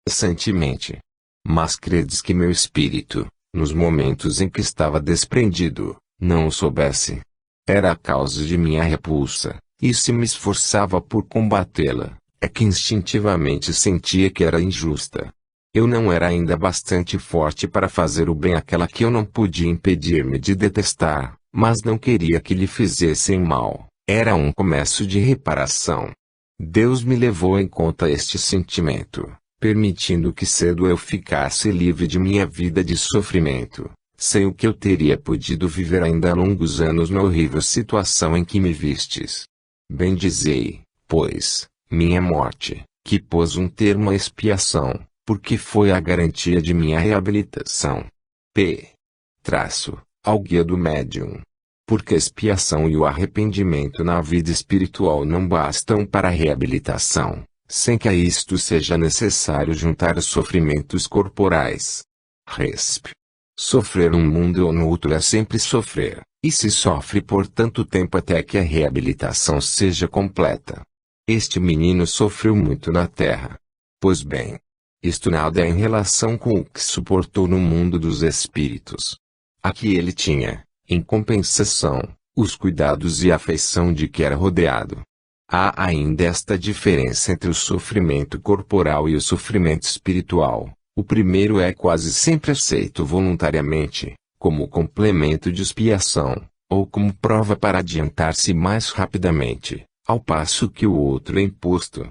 incessantemente. Mas credes que meu espírito, nos momentos em que estava desprendido, não o soubesse? Era a causa de minha repulsa, e se me esforçava por combatê-la, é que instintivamente sentia que era injusta. Eu não era ainda bastante forte para fazer o bem àquela que eu não podia impedir-me de detestar, mas não queria que lhe fizessem mal. Era um comércio de reparação. Deus me levou em conta este sentimento, permitindo que cedo eu ficasse livre de minha vida de sofrimento, sem o que eu teria podido viver ainda há longos anos na horrível situação em que me vistes. Bendizei, pois, minha morte, que pôs um termo à expiação, porque foi a garantia de minha reabilitação. Ao guia do médium. Porque a expiação e o arrependimento na vida espiritual não bastam para a reabilitação, sem que a isto seja necessário juntar os sofrimentos corporais. Resp. Sofrer num mundo ou no outro é sempre sofrer, e se sofre por tanto tempo até que a reabilitação seja completa. Este menino sofreu muito na terra. Pois bem, isto nada é em relação com o que suportou no mundo dos espíritos. Aqui ele tinha, em compensação, os cuidados e a afeição de que era rodeado. Há ainda esta diferença entre o sofrimento corporal e o sofrimento espiritual. O primeiro é quase sempre aceito voluntariamente, como complemento de expiação, ou como prova para adiantar-se mais rapidamente, ao passo que o outro é imposto.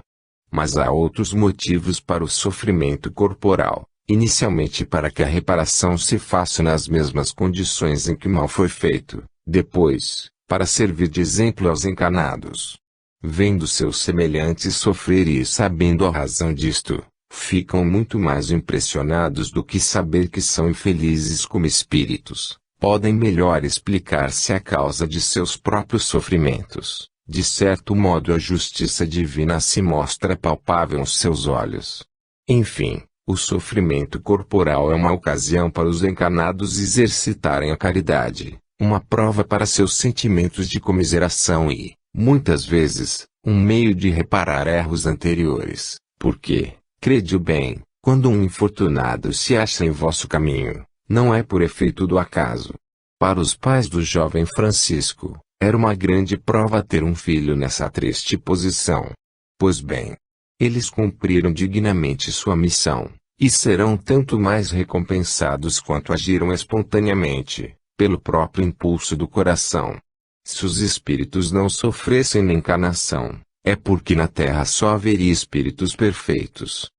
Mas há outros motivos para o sofrimento corporal. Inicialmente para que a reparação se faça nas mesmas condições em que o mal foi feito, depois, para servir de exemplo aos encarnados. Vendo seus semelhantes sofrer e sabendo a razão disto, ficam muito mais impressionados do que saber que são infelizes como espíritos, podem melhor explicar-se a causa de seus próprios sofrimentos. De certo modo a justiça divina se mostra palpável aos seus olhos. Enfim, o sofrimento corporal é uma ocasião para os encarnados exercitarem a caridade, uma prova para seus sentimentos de comiseração e, muitas vezes, um meio de reparar erros anteriores, porque, crede-o bem, quando um infortunado se acha em vosso caminho, não é por efeito do acaso. Para os pais do jovem Francisco, era uma grande prova ter um filho nessa triste posição. Pois bem, eles cumpriram dignamente sua missão, e serão tanto mais recompensados quanto agiram espontaneamente, pelo próprio impulso do coração. Se os espíritos não sofressem na encarnação, é porque na Terra só haveria espíritos perfeitos.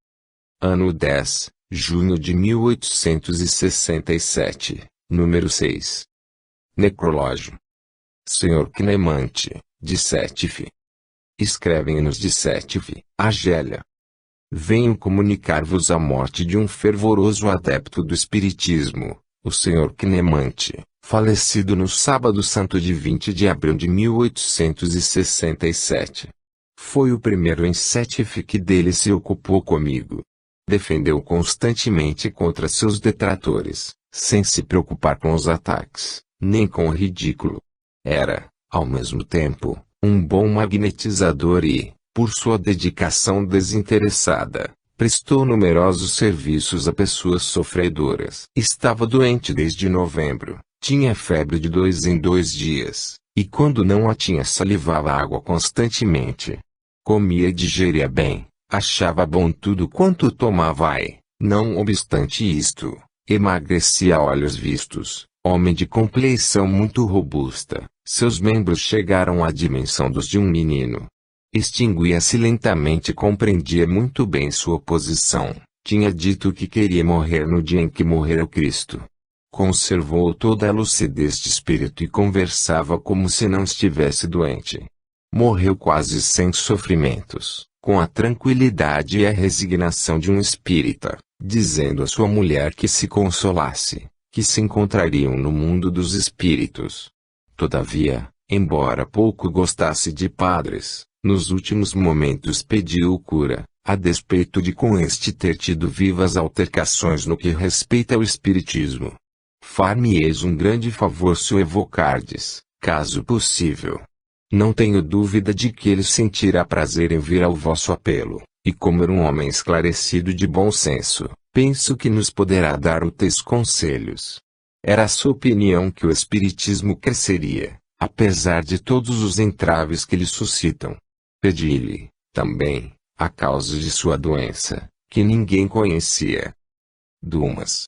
Ano 10, junho de 1867, número 6. Necrológio. Senhor Clemente, de Sétif. Escrevem-nos de Sétif, Argélia. Venho comunicar-vos a morte de um fervoroso adepto do Espiritismo, o Sr. Clemente, falecido no sábado santo de 20 de abril de 1867. Foi o primeiro em Sétif que dele se ocupou comigo. Defendeu constantemente contra seus detratores, sem se preocupar com os ataques, nem com o ridículo. Era, ao mesmo tempo, um bom magnetizador e, por sua dedicação desinteressada, prestou numerosos serviços a pessoas sofredoras. Estava doente desde novembro, tinha febre de 2 em 2 dias, e quando não a tinha salivava água constantemente. Comia e digeria bem, achava bom tudo quanto tomava e, não obstante isto, emagrecia a olhos vistos. Homem de compleição muito robusta, seus membros chegaram à dimensão dos de um menino. Extinguia-se lentamente e compreendia muito bem sua posição. Tinha dito que queria morrer no dia em que morrera o Cristo. Conservou toda a lucidez de espírito e conversava como se não estivesse doente. Morreu quase sem sofrimentos, com a tranquilidade e a resignação de um espírita, dizendo à sua mulher que se consolasse, que se encontrariam no mundo dos espíritos. Todavia, embora pouco gostasse de padres, nos últimos momentos pediu cura, a despeito de com este ter tido vivas altercações no que respeita ao espiritismo. Far-me-eis um grande favor se o evocardes, caso possível. Não tenho dúvida de que ele sentirá prazer em vir ao vosso apelo, E como era um homem esclarecido de bom senso, penso que nos poderá dar úteis conselhos. Era a sua opinião que o espiritismo cresceria, apesar de todos os entraves que lhe suscitam. Pedi-lhe, também, a causa de sua doença, que ninguém conhecia. Dumas.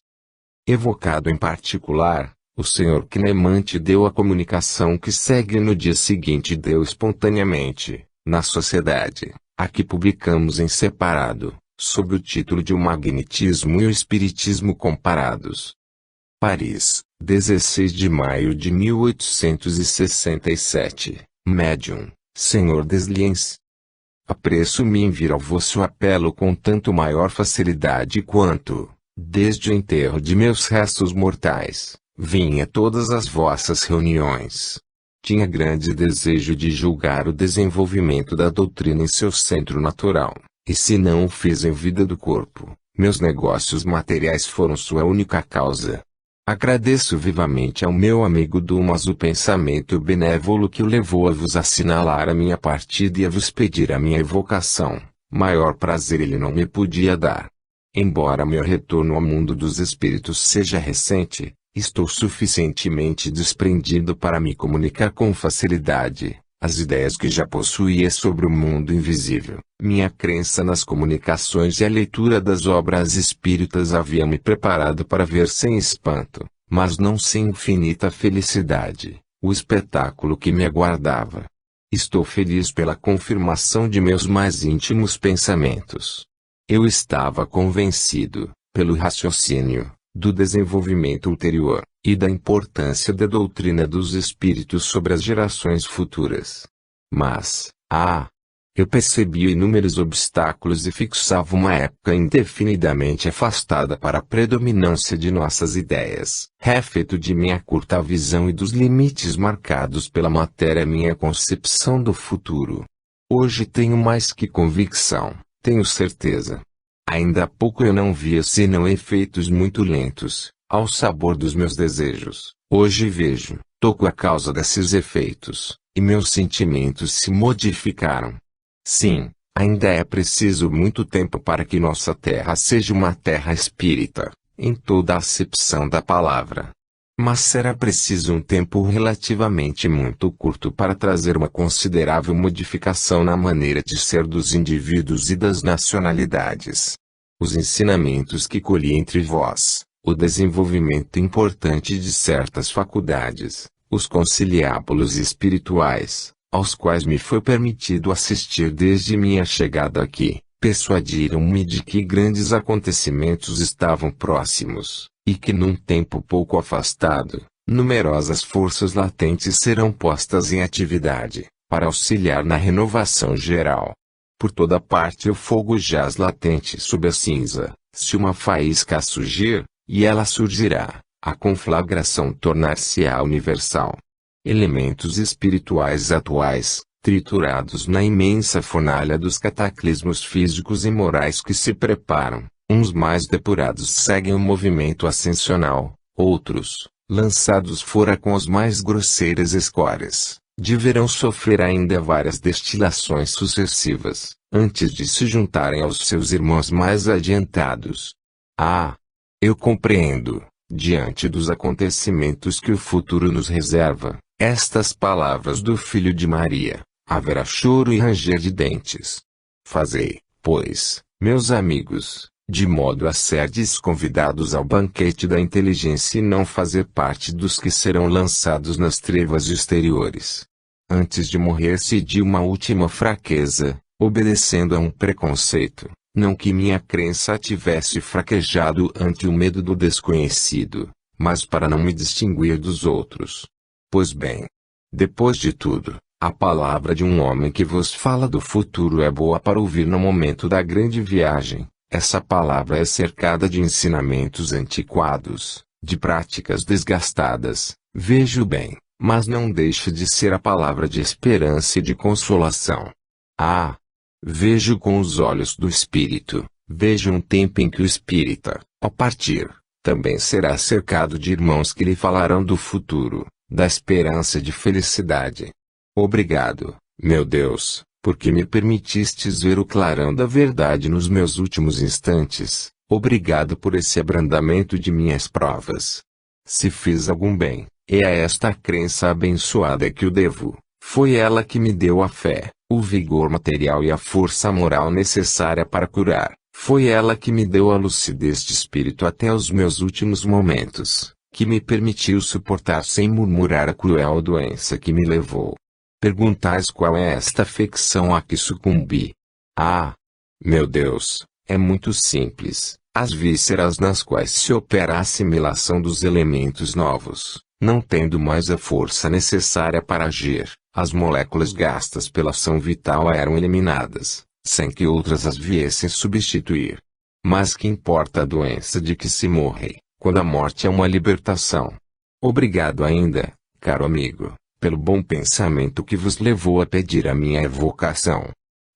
Evocado em particular, o Sr. Clemente deu a comunicação que segue no dia seguinte e deu espontaneamente, na Sociedade, a que publicamos em separado, sob o título de O Magnetismo e o Espiritismo Comparados. Paris, 16 de maio de 1867. Médium, Sr. Desliens. Apresso-me em vir ao vosso apelo com tanto maior facilidade quanto, desde o enterro de meus restos mortais, vim a todas as vossas reuniões. Tinha grande desejo de julgar o desenvolvimento da doutrina em seu centro natural, e se não o fiz em vida do corpo, meus negócios materiais foram sua única causa. Agradeço vivamente ao meu amigo Dumas o pensamento benévolo que o levou a vos assinalar a minha partida e a vos pedir a minha evocação. Maior prazer ele não me podia dar. Embora meu retorno ao mundo dos espíritos seja recente, estou suficientemente desprendido para me comunicar com facilidade as ideias que já possuía sobre o mundo invisível. Minha crença nas comunicações e a leitura das obras espíritas havia me preparado para ver sem espanto, mas não sem infinita felicidade, o espetáculo que me aguardava. Estou feliz pela confirmação de meus mais íntimos pensamentos. Eu estava convencido, pelo raciocínio, do desenvolvimento ulterior, e da importância da doutrina dos espíritos sobre as gerações futuras. Mas, eu percebia inúmeros obstáculos e fixava uma época indefinidamente afastada para a predominância de nossas ideias. Refeito de minha curta visão e dos limites marcados pela matéria minha concepção do futuro. Hoje tenho mais que convicção, tenho certeza. Ainda há pouco eu não via senão efeitos muito lentos, ao sabor dos meus desejos. Hoje vejo, toco a causa desses efeitos, e meus sentimentos se modificaram. Sim, ainda é preciso muito tempo para que nossa terra seja uma terra espírita, em toda a acepção da palavra. Mas será preciso um tempo relativamente muito curto para trazer uma considerável modificação na maneira de ser dos indivíduos e das nacionalidades. Os ensinamentos que colhi entre vós, o desenvolvimento importante de certas faculdades, os conciliábulos espirituais, aos quais me foi permitido assistir desde minha chegada aqui, persuadiram-me de que grandes acontecimentos estavam próximos, e que num tempo pouco afastado, numerosas forças latentes serão postas em atividade, para auxiliar na renovação geral. Por toda parte o fogo jaz latente sob a cinza, se uma faísca surgir, e ela surgirá, a conflagração tornar-se-á universal. Elementos espirituais atuais, triturados na imensa fornalha dos cataclismos físicos e morais que se preparam, uns mais depurados seguem o movimento ascensional, outros, lançados fora com as mais grosseiras escórias, deverão sofrer ainda várias destilações sucessivas, antes de se juntarem aos seus irmãos mais adiantados. Eu compreendo, diante dos acontecimentos que o futuro nos reserva, estas palavras do Filho de Maria: haverá choro e ranger de dentes. Fazei, pois, meus amigos, de modo a serdes convidados ao banquete da inteligência e não fazer parte dos que serão lançados nas trevas exteriores. Antes de morrer cedi uma última fraqueza, obedecendo a um preconceito, não que minha crença tivesse fraquejado ante o medo do desconhecido, mas para não me distinguir dos outros. Pois bem, depois de tudo, a palavra de um homem que vos fala do futuro é boa para ouvir no momento da grande viagem. Essa palavra é cercada de ensinamentos antiquados, de práticas desgastadas, vejo bem, mas não deixa de ser a palavra de esperança e de consolação. Vejo com os olhos do espírito, vejo um tempo em que o espírita, ao partir, também será cercado de irmãos que lhe falarão do futuro, da esperança de felicidade. Obrigado, meu Deus, porque me permitistes ver o clarão da verdade nos meus últimos instantes. Obrigado por esse abrandamento de minhas provas. Se fiz algum bem, é a esta crença abençoada que o devo. Foi ela que me deu a fé, o vigor material e a força moral necessária para curar. Foi ela que me deu a lucidez de espírito até os meus últimos momentos, que me permitiu suportar sem murmurar a cruel doença que me levou. Perguntais qual é esta afecção a que sucumbi? Ah! Meu Deus, é muito simples. As vísceras nas quais se opera a assimilação dos elementos novos, não tendo mais a força necessária para agir, as moléculas gastas pela ação vital eram eliminadas, sem que outras as viessem substituir. Mas que importa a doença de que se morre, quando a morte é uma libertação? Obrigado ainda, caro amigo, pelo bom pensamento que vos levou a pedir a minha evocação.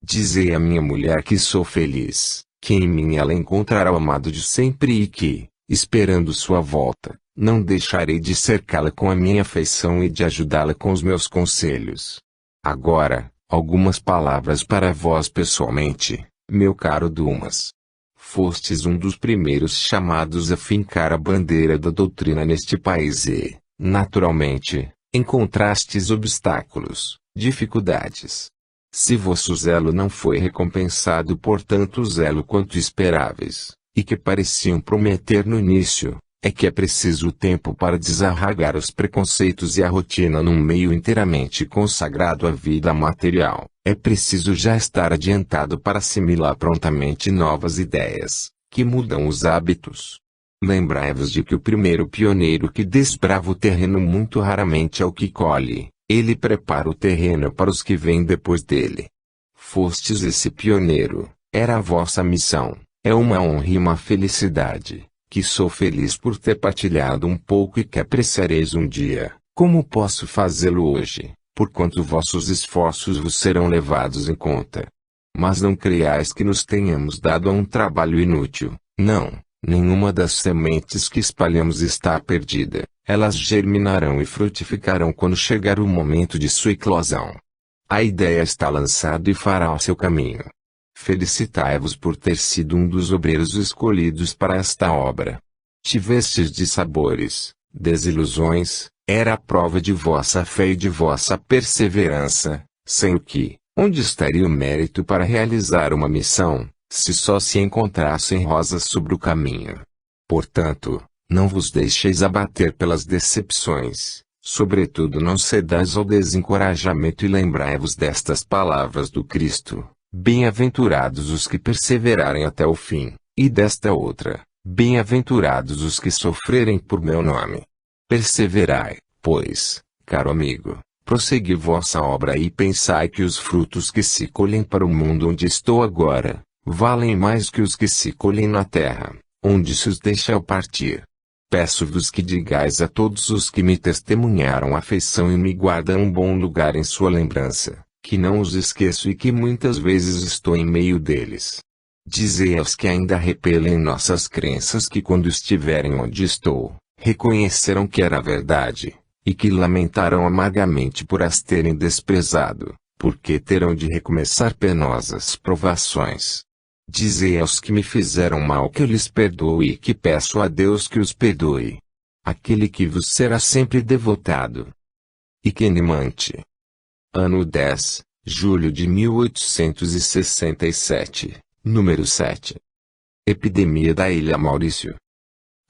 Dizei à minha mulher que sou feliz, que em mim ela encontrará o amado de sempre e que, esperando sua volta, não deixarei de cercá-la com a minha afeição e de ajudá-la com os meus conselhos. Agora, algumas palavras para vós pessoalmente, meu caro Dumas. Fostes um dos primeiros chamados a fincar a bandeira da doutrina neste país e, naturalmente, encontrastes obstáculos, dificuldades. Se vosso zelo não foi recompensado por tanto zelo quanto esperáveis, e que pareciam prometer no início, é que é preciso tempo para desarraigar os preconceitos e a rotina num meio inteiramente consagrado à vida material. É preciso já estar adiantado para assimilar prontamente novas ideias, que mudam os hábitos. Lembrai-vos de que o primeiro pioneiro que desbrava o terreno muito raramente é o que colhe. Ele prepara o terreno para os que vêm depois dele. Fostes esse pioneiro, era a vossa missão, é uma honra e uma felicidade, que sou feliz por ter partilhado um pouco e que apreciareis um dia. Como posso fazê-lo hoje, porquanto vossos esforços vos serão levados em conta? Mas não creiais que nos tenhamos dado a um trabalho inútil, não, nenhuma das sementes que espalhamos está perdida. Elas germinarão e frutificarão quando chegar o momento de sua eclosão. A ideia está lançada e fará o seu caminho. Felicitai-vos por ter sido um dos obreiros escolhidos para esta obra. Tivestes dissabores, desilusões, era a prova de vossa fé e de vossa perseverança, sem o que, onde estaria o mérito para realizar uma missão, se só se encontrassem rosas sobre o caminho? Portanto, não vos deixeis abater pelas decepções, sobretudo não cedais ao desencorajamento e lembrai-vos destas palavras do Cristo, bem-aventurados os que perseverarem até o fim, e desta outra, bem-aventurados os que sofrerem por meu nome. Perseverai, pois, caro amigo, prossegui vossa obra e pensai que os frutos que se colhem para o mundo onde estou agora, valem mais que os que se colhem na terra, onde se os deixa ao partir. Peço-vos que digais a todos os que me testemunharam afeição e me guardam um bom lugar em sua lembrança, que não os esqueço e que muitas vezes estou em meio deles. Dizei aos que ainda repelem nossas crenças que quando estiverem onde estou, reconhecerão que era verdade, e que lamentarão amargamente por as terem desprezado, porque terão de recomeçar penosas provações. Dizei aos que me fizeram mal que eu lhes perdoo e que peço a Deus que os perdoe. Aquele que vos será sempre devotado. Iquenimante. Ano 10, julho de 1867, número 7. Epidemia da Ilha Maurício.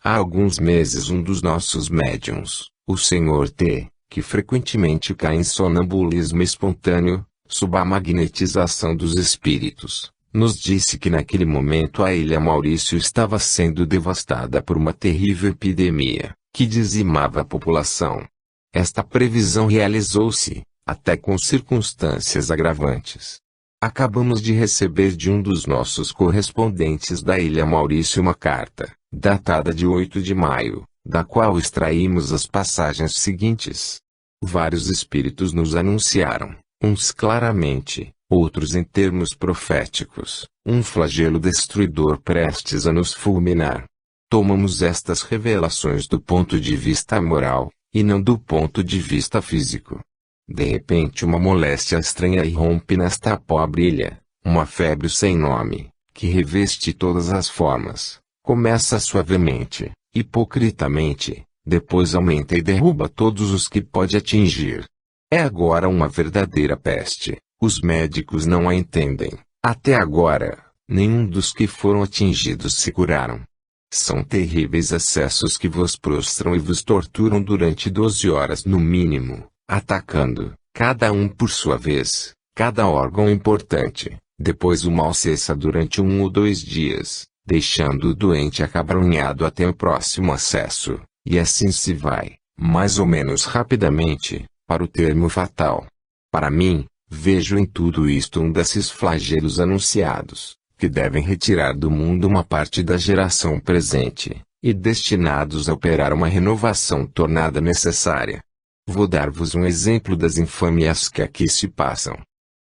Há alguns meses um dos nossos médiuns, o Sr. T., que frequentemente cai em sonambulismo espontâneo, sob a magnetização dos espíritos, nos disse que naquele momento a Ilha Maurício estava sendo devastada por uma terrível epidemia, que dizimava a população. Esta previsão realizou-se, até com circunstâncias agravantes. Acabamos de receber de um dos nossos correspondentes da Ilha Maurício uma carta, datada de 8 de maio, da qual extraímos as passagens seguintes. Vários espíritos nos anunciaram, uns claramente, outros em termos proféticos, um flagelo destruidor prestes a nos fulminar. Tomamos estas revelações do ponto de vista moral, e não do ponto de vista físico. De repente uma moléstia estranha irrompe nesta pobre ilha, uma febre sem nome, que reveste todas as formas, começa suavemente, hipocritamente, depois aumenta e derruba todos os que pode atingir. É agora uma verdadeira peste, os médicos não a entendem, até agora, nenhum dos que foram atingidos se curaram. São terríveis acessos que vos prostram e vos torturam durante 12 horas no mínimo, atacando, cada um por sua vez, cada órgão importante. Depois o mal cessa durante 1 ou 2 dias, deixando o doente acabrunhado até o próximo acesso, e assim se vai, mais ou menos rapidamente, para o termo fatal. Para mim, vejo em tudo isto um desses flagelos anunciados, que devem retirar do mundo uma parte da geração presente, e destinados a operar uma renovação tornada necessária. Vou dar-vos um exemplo das infâmias que aqui se passam.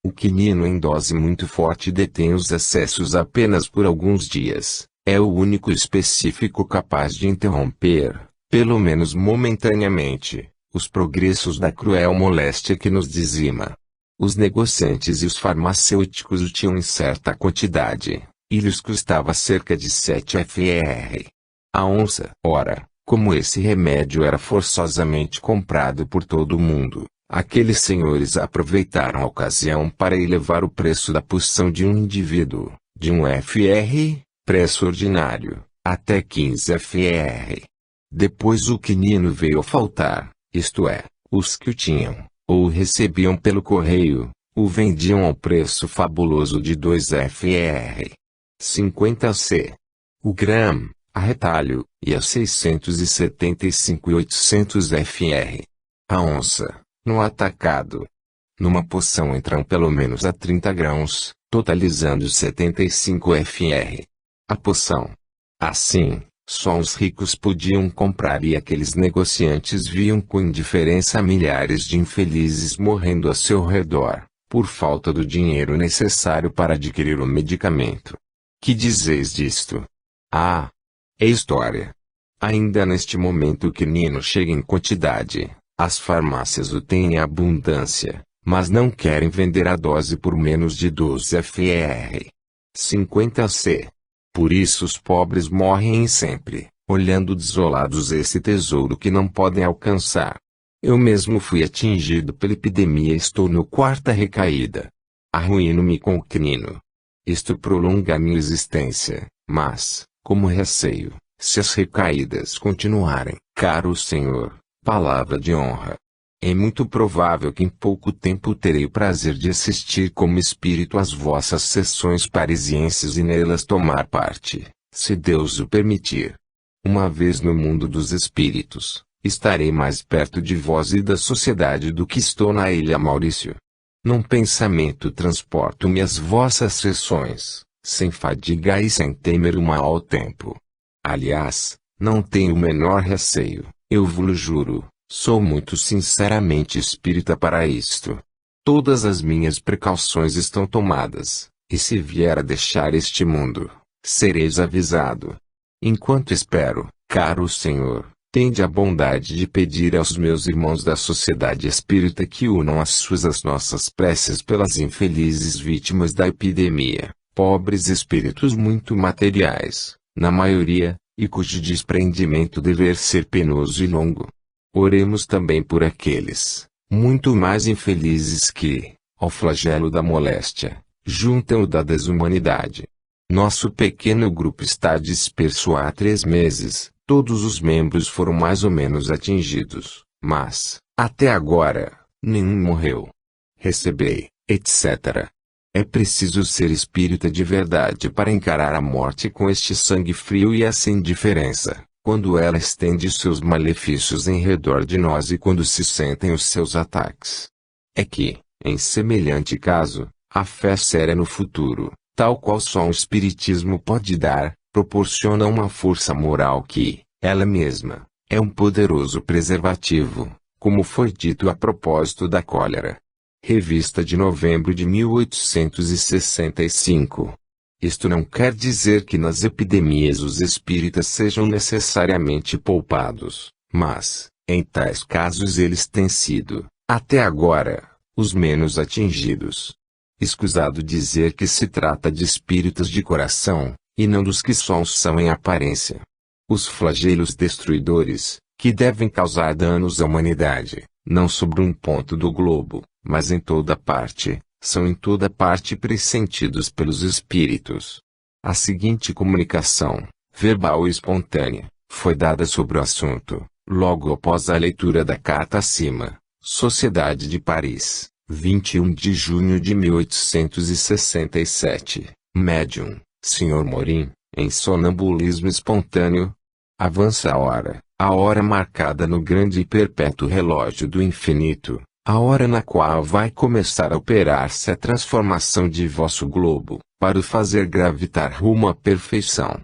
O quinino em dose muito forte detém os acessos apenas por alguns dias, é o único específico capaz de interromper, pelo menos momentaneamente, os progressos da cruel moléstia que nos dizima. Os negociantes e os farmacêuticos o tinham em certa quantidade, e lhes custava cerca de 7 fr. a onça. Ora, como esse remédio era forçosamente comprado por todo o mundo, aqueles senhores aproveitaram a ocasião para elevar o preço da poção de um indivíduo, de 1 fr, preço ordinário, até 15 fr. Depois o quinino veio a faltar, isto é, os que o tinham, ou o recebiam pelo correio, o vendiam ao preço fabuloso de 2 fr. 50 c. O grama, a retalho, e a 675 e 800 fr. A onça, no atacado. Numa poção entram pelo menos a 30 grãos, totalizando 75 fr. A poção. Assim, só os ricos podiam comprar e aqueles negociantes viam com indiferença milhares de infelizes morrendo a seu redor, por falta do dinheiro necessário para adquirir o medicamento. Que dizeis disto? Ah! É história. Ainda neste momento o quinino chega em quantidade, as farmácias o têm em abundância, mas não querem vender a dose por menos de 12 fr. 50 c. Por isso os pobres morrem sempre, olhando desolados esse tesouro que não podem alcançar. Eu mesmo fui atingido pela epidemia e estou no 4ª recaída. Arruíno-me com o quinino. Isto prolonga a minha existência, mas, como receio, se as recaídas continuarem, caro Senhor, palavra de honra. É muito provável que em pouco tempo terei o prazer de assistir como espírito às vossas sessões parisienses e nelas tomar parte, se Deus o permitir. Uma vez no mundo dos espíritos, estarei mais perto de vós e da sociedade do que estou na ilha Maurício. Num pensamento transporto-me às vossas sessões, sem fadiga e sem temer o mau tempo. Aliás, não tenho o menor receio, eu vos juro. Sou muito sinceramente espírita para isto. Todas as minhas precauções estão tomadas, e se vier a deixar este mundo, sereis avisado. Enquanto espero, caro Senhor, tende a bondade de pedir aos meus irmãos da sociedade espírita que unam as suas às nossas preces pelas infelizes vítimas da epidemia, pobres espíritos muito materiais, na maioria, e cujo desprendimento dever ser penoso e longo. Oremos também por aqueles, muito mais infelizes que, ao flagelo da moléstia, juntam o da desumanidade. Nosso pequeno grupo está disperso há 3 meses, todos os membros foram mais ou menos atingidos, mas, até agora, nenhum morreu. Recebei, etc. É preciso ser espírita de verdade para encarar a morte com este sangue frio e essa indiferença, quando ela estende seus malefícios em redor de nós e quando se sentem os seus ataques. É que, em semelhante caso, a fé séria no futuro, tal qual só o Espiritismo pode dar, proporciona uma força moral que, ela mesma, é um poderoso preservativo, como foi dito a propósito da cólera. Revista de novembro de 1865. Isto não quer dizer que nas epidemias os espíritas sejam necessariamente poupados, mas, em tais casos eles têm sido, Até agora, os menos atingidos. Escusado dizer que se trata de espíritos de coração, e não dos que só são em aparência. Os flagelos destruidores, que devem causar danos à humanidade, não sobre um ponto do globo, mas em toda parte, são em toda parte pressentidos pelos espíritos. A seguinte comunicação, verbal e espontânea, foi dada sobre o assunto, logo após a leitura da carta acima. Sociedade de Paris, 21 de junho de 1867. Médium, Sr. Morin, em sonambulismo espontâneo. Avança a hora marcada no grande e perpétuo relógio do infinito, a hora na qual vai começar a operar-se a transformação de vosso globo, para o fazer gravitar rumo à perfeição.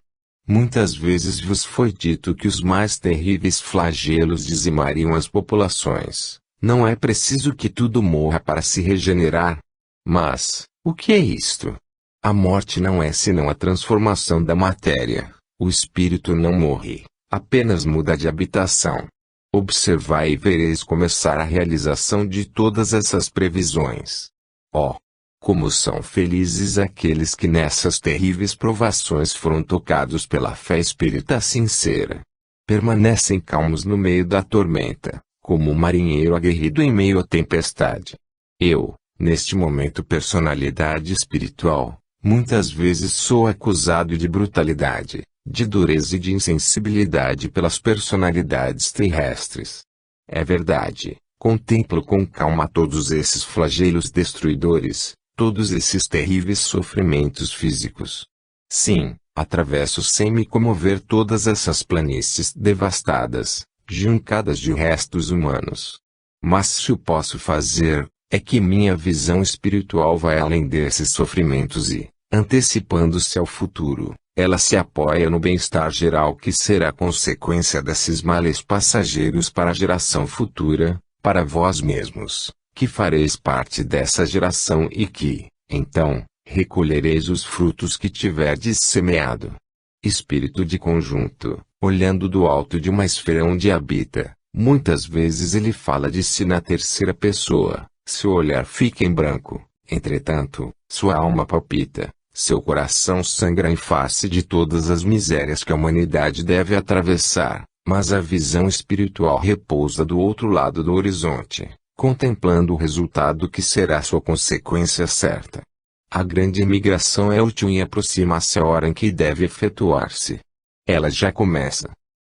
Muitas vezes vos foi dito que os mais terríveis flagelos dizimariam as populações. Não é preciso que tudo morra para se regenerar. Mas, o que é isto? A morte não é senão a transformação da matéria. O espírito não morre, apenas muda de habitação. Observai e vereis começar a realização de todas essas previsões. Oh! Como são felizes aqueles que nessas terríveis provações foram tocados pela fé espírita sincera. Permanecem calmos no meio da tormenta, como um marinheiro aguerrido em meio à tempestade. Eu, neste momento personalidade espiritual, muitas vezes sou acusado de brutalidade, de dureza e de insensibilidade pelas personalidades terrestres. É verdade, contemplo com calma todos esses flagelos destruidores, todos esses terríveis sofrimentos físicos. Sim, atravesso sem me comover todas essas planícies devastadas, juncadas de restos humanos. Mas se o posso fazer, é que minha visão espiritual vai além desses sofrimentos e, antecipando-se ao futuro, ela se apoia no bem-estar geral que será consequência desses males passageiros para a geração futura, para vós mesmos, que fareis parte dessa geração e que, então, recolhereis os frutos que tiverdes semeado. Espírito de conjunto, olhando do alto de uma esfera onde habita, muitas vezes ele fala de si na terceira pessoa, seu olhar fica em branco, entretanto, sua alma palpita, seu coração sangra em face de todas as misérias que a humanidade deve atravessar, mas a visão espiritual repousa do outro lado do horizonte, contemplando o resultado que será sua consequência certa. A grande imigração é útil e aproxima-se a hora em que deve efetuar-se. Ela já começa.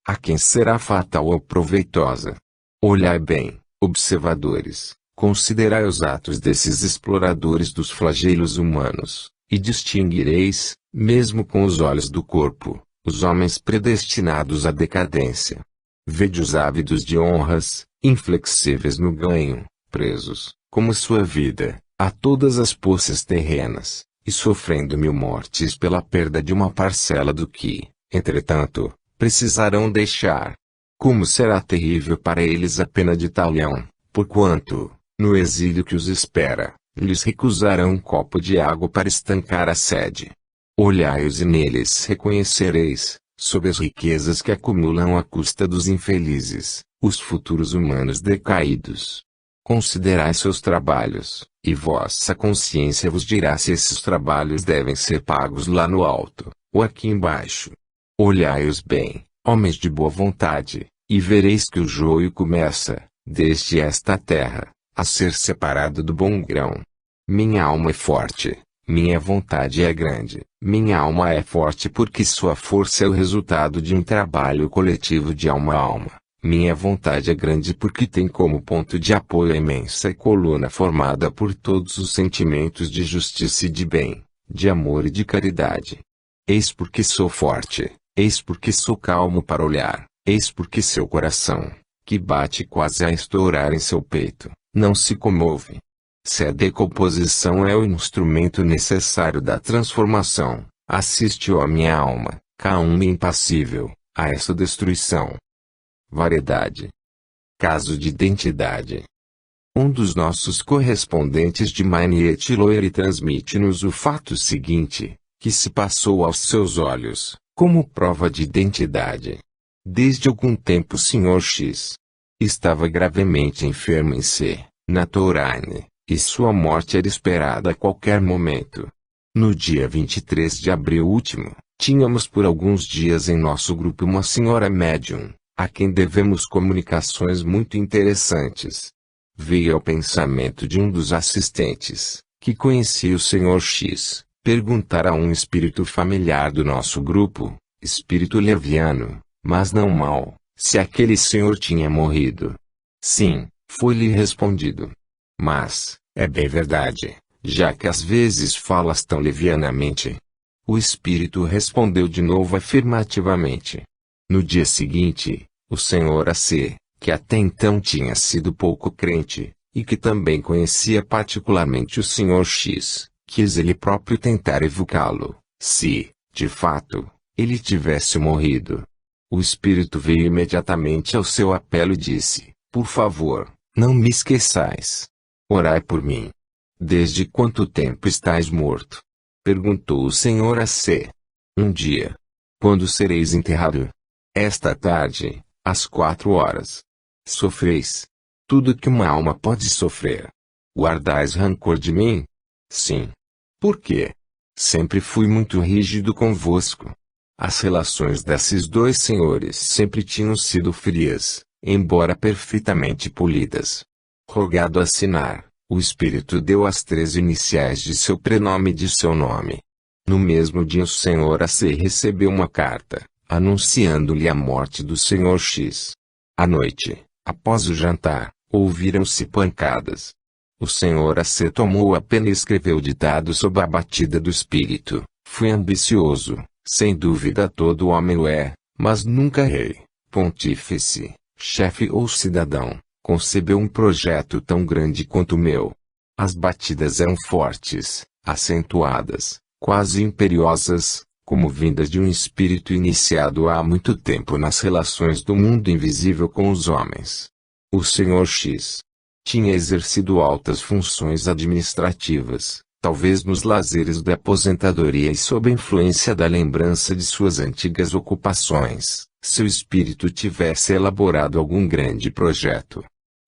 A quem será fatal ou proveitosa? Olhai bem, observadores, considerai os atos desses exploradores dos flagelos humanos, e distinguireis, mesmo com os olhos do corpo, os homens predestinados à decadência. Vede os ávidos de honras, inflexíveis no ganho, presos, como sua vida, a todas as posses terrenas, e sofrendo 1000 mortes pela perda de uma parcela do que, entretanto, precisarão deixar. Como será terrível para eles a pena de talhão, porquanto, no exílio que os espera, lhes recusarão um copo de água para estancar a sede. Olhai-os e neles reconhecereis, sob as riquezas que acumulam à custa dos infelizes, os futuros humanos decaídos. Considerai seus trabalhos, e vossa consciência vos dirá se esses trabalhos devem ser pagos lá no alto, ou aqui embaixo. Olhai-os bem, homens de boa vontade, e vereis que o joio começa, desde esta terra, a ser separado do bom grão. Minha alma é forte, minha vontade é grande, minha alma é forte porque sua força é o resultado de um trabalho coletivo de alma a alma. Minha vontade é grande porque tem como ponto de apoio a imensa coluna formada por todos os sentimentos de justiça e de bem, de amor e de caridade. Eis porque sou forte, eis porque sou calmo para olhar, eis porque seu coração, que bate quase a estourar em seu peito, não se comove. Se a decomposição é o instrumento necessário da transformação, assiste-o a minha alma, calma e impassível, a essa destruição. Variedade. Caso de identidade. Um dos nossos correspondentes de Maine-et-Loire transmite-nos o fato seguinte, que se passou aos seus olhos, como prova de identidade. Desde algum tempo o Sr. X estava gravemente enfermo em C, na Touraine, e sua morte era esperada a qualquer momento. No dia 23 de abril último, tínhamos por alguns dias em nosso grupo uma senhora médium, a quem devemos comunicações muito interessantes. Veio ao pensamento de um dos assistentes, que conhecia o Sr. X, perguntar a um espírito familiar do nosso grupo, espírito leviano, mas não mau, se aquele senhor tinha morrido. Sim, foi-lhe respondido. Mas, é bem verdade, já que às vezes falas tão levianamente. O espírito respondeu de novo afirmativamente. No dia seguinte, o senhor A.C., que até então tinha sido pouco crente, e que também conhecia particularmente o Sr. X, quis ele próprio tentar evocá-lo, se, de fato, ele tivesse morrido. O espírito veio imediatamente ao seu apelo e disse: por favor, não me esqueçais. Orai por mim. Desde quanto tempo estás morto? Perguntou o Sr. A.C. Um dia. Quando sereis enterrado? Esta tarde, às 4 horas. Sofreis tudo que uma alma pode sofrer. Guardais rancor de mim? Sim. Por quê? Sempre fui muito rígido convosco. As relações desses dois senhores sempre tinham sido frias, embora perfeitamente polidas. Rogado assinar, o espírito deu as 3 iniciais de seu prenome e de seu nome. No mesmo dia o Sr. A.C. recebeu uma carta, anunciando-lhe a morte do Sr. X. À noite, após o jantar, ouviram-se pancadas. O Sr. A.C. tomou a pena e escreveu o ditado sob a batida do espírito: fui ambicioso, sem dúvida todo homem o é, mas nunca rei, pontífice, chefe ou cidadão, concebeu um projeto tão grande quanto o meu. As batidas eram fortes, acentuadas, quase imperiosas, como vindas de um espírito iniciado há muito tempo nas relações do mundo invisível com os homens. O Sr. X tinha exercido altas funções administrativas, talvez nos lazeres da aposentadoria e sob a influência da lembrança de suas antigas ocupações, seu espírito tivesse elaborado algum grande projeto.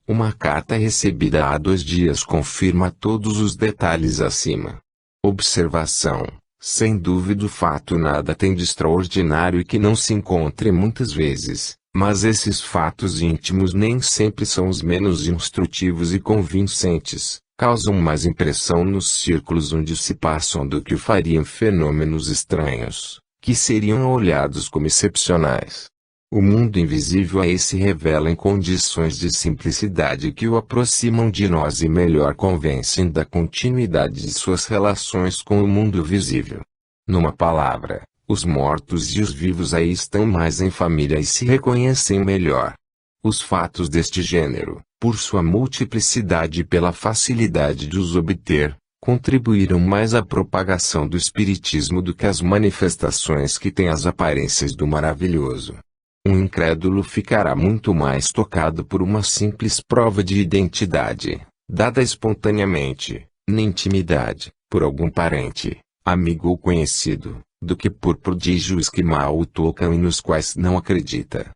Uma carta recebida há 2 dias confirma todos os detalhes acima. Observação: sem dúvida o fato nada tem de extraordinário e que não se encontre muitas vezes, mas esses fatos íntimos nem sempre são os menos instrutivos e convincentes, causam mais impressão nos círculos onde se passam do que o fariam fenômenos estranhos, que seriam olhados como excepcionais. O mundo invisível a esse revela em condições de simplicidade que o aproximam de nós e melhor convencem da continuidade de suas relações com o mundo visível. Numa palavra, os mortos e os vivos aí estão mais em família e se reconhecem melhor. Os fatos deste gênero, por sua multiplicidade e pela facilidade de os obter, contribuíram mais à propagação do espiritismo do que as manifestações que têm as aparências do maravilhoso. Um incrédulo ficará muito mais tocado por uma simples prova de identidade, dada espontaneamente, na intimidade, por algum parente, amigo ou conhecido, do que por prodígios que mal o tocam e nos quais não acredita.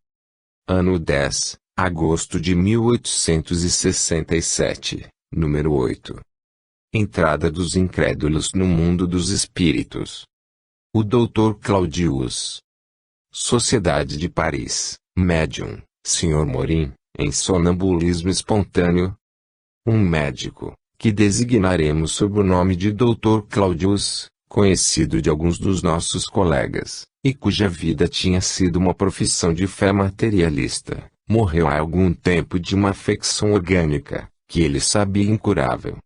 Ano 10, agosto de 1867, número 8. Entrada dos incrédulos no mundo dos espíritos. O Dr. Claudius. Sociedade de Paris, médium, Sr. Morin, em sonambulismo espontâneo. Um médico, que designaremos sob o nome de Dr. Claudius, conhecido de alguns dos nossos colegas, e cuja vida tinha sido uma profissão de fé materialista, morreu há algum tempo de uma afecção orgânica, que ele sabia incurável.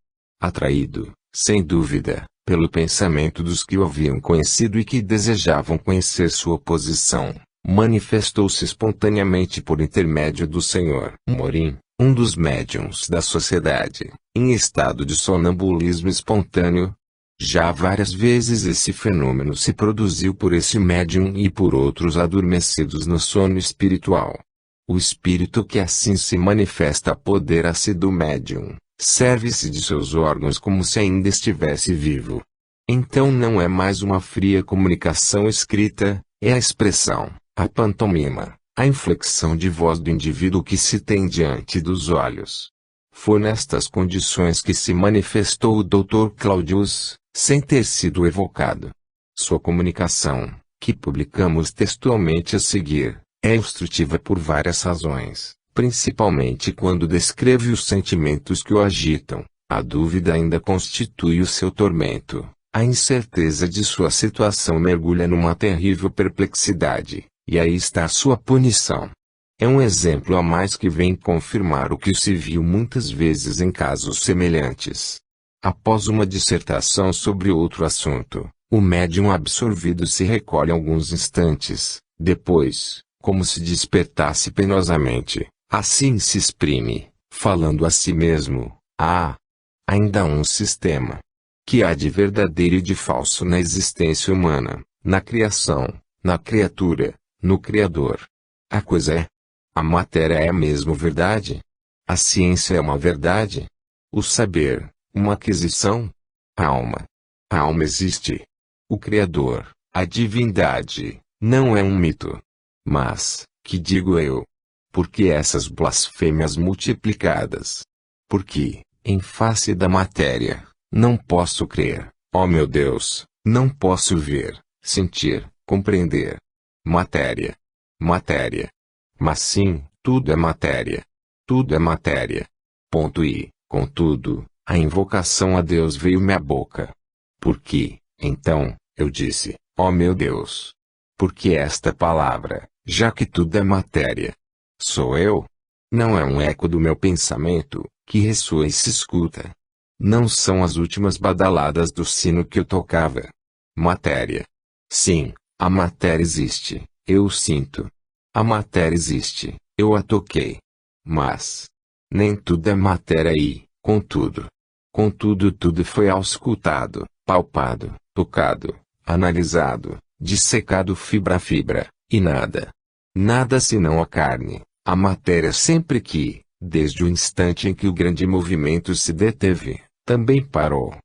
Atraído, sem dúvida, pelo pensamento dos que o haviam conhecido e que desejavam conhecer sua posição, manifestou-se espontaneamente por intermédio do Sr. Morin, um dos médiuns da sociedade, em estado de sonambulismo espontâneo. Já várias vezes esse fenômeno se produziu por esse médium e por outros adormecidos no sono espiritual. O espírito que assim se manifesta apodera-se do médium, serve-se de seus órgãos como se ainda estivesse vivo. Então não é mais uma fria comunicação escrita, é a expressão, a pantomima, a inflexão de voz do indivíduo que se tem diante dos olhos. Foi nestas condições que se manifestou o Dr. Claudius, sem ter sido evocado. Sua comunicação, que publicamos textualmente a seguir, é instrutiva por várias razões, principalmente quando descreve os sentimentos que o agitam. A dúvida ainda constitui o seu tormento. A incerteza de sua situação mergulha numa terrível perplexidade, e aí está a sua punição. É um exemplo a mais que vem confirmar o que se viu muitas vezes em casos semelhantes. Após uma dissertação sobre outro assunto, o médium absorvido se recolhe alguns instantes, depois, como se despertasse penosamente, assim se exprime, falando a si mesmo: ainda há um sistema. Que há de verdadeiro e de falso na existência humana, na criação, na criatura, no Criador. A coisa é. A matéria é mesmo verdade? A ciência é uma verdade? O saber, uma aquisição? A alma. A alma existe. O Criador, a divindade, não é um mito. Mas, que digo eu? Por que essas blasfêmias multiplicadas? Porque, em face da matéria, não posso crer, ó meu Deus, não posso ver, sentir, compreender. Matéria. Matéria. Mas sim, tudo é matéria. Tudo é matéria. Ponto e, contudo, a invocação a Deus veio-me à boca. Por que, então, eu disse, ó meu Deus? Porque esta palavra, já que tudo é matéria, sou eu? Não é um eco do meu pensamento, que ressoa e se escuta. Não são as últimas badaladas do sino que eu tocava. Matéria. Sim, a matéria existe, eu sinto. A matéria existe, eu a toquei. Mas, nem tudo é matéria e, contudo, tudo foi auscultado, palpado, tocado, analisado, dissecado fibra a fibra, e nada. Nada senão a carne, a matéria sempre que, desde o instante em que o grande movimento se deteve, também parou.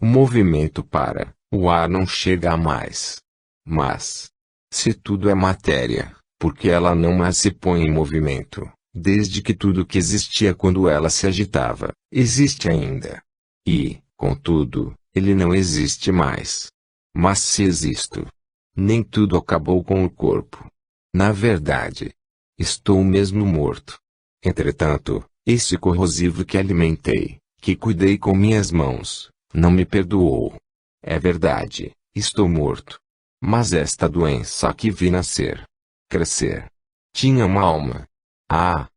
O movimento para, o ar não chega a mais. Mas, se tudo é matéria, porque ela não mais se põe em movimento, desde que tudo que existia quando ela se agitava, existe ainda. E, contudo, ele não existe mais. Mas se existo, nem tudo acabou com o corpo. Na verdade, estou mesmo morto. Entretanto, esse corrosivo que alimentei, que cuidei com minhas mãos, não me perdoou. É verdade, estou morto. Mas esta doença que vi nascer, crescer, tinha uma alma. A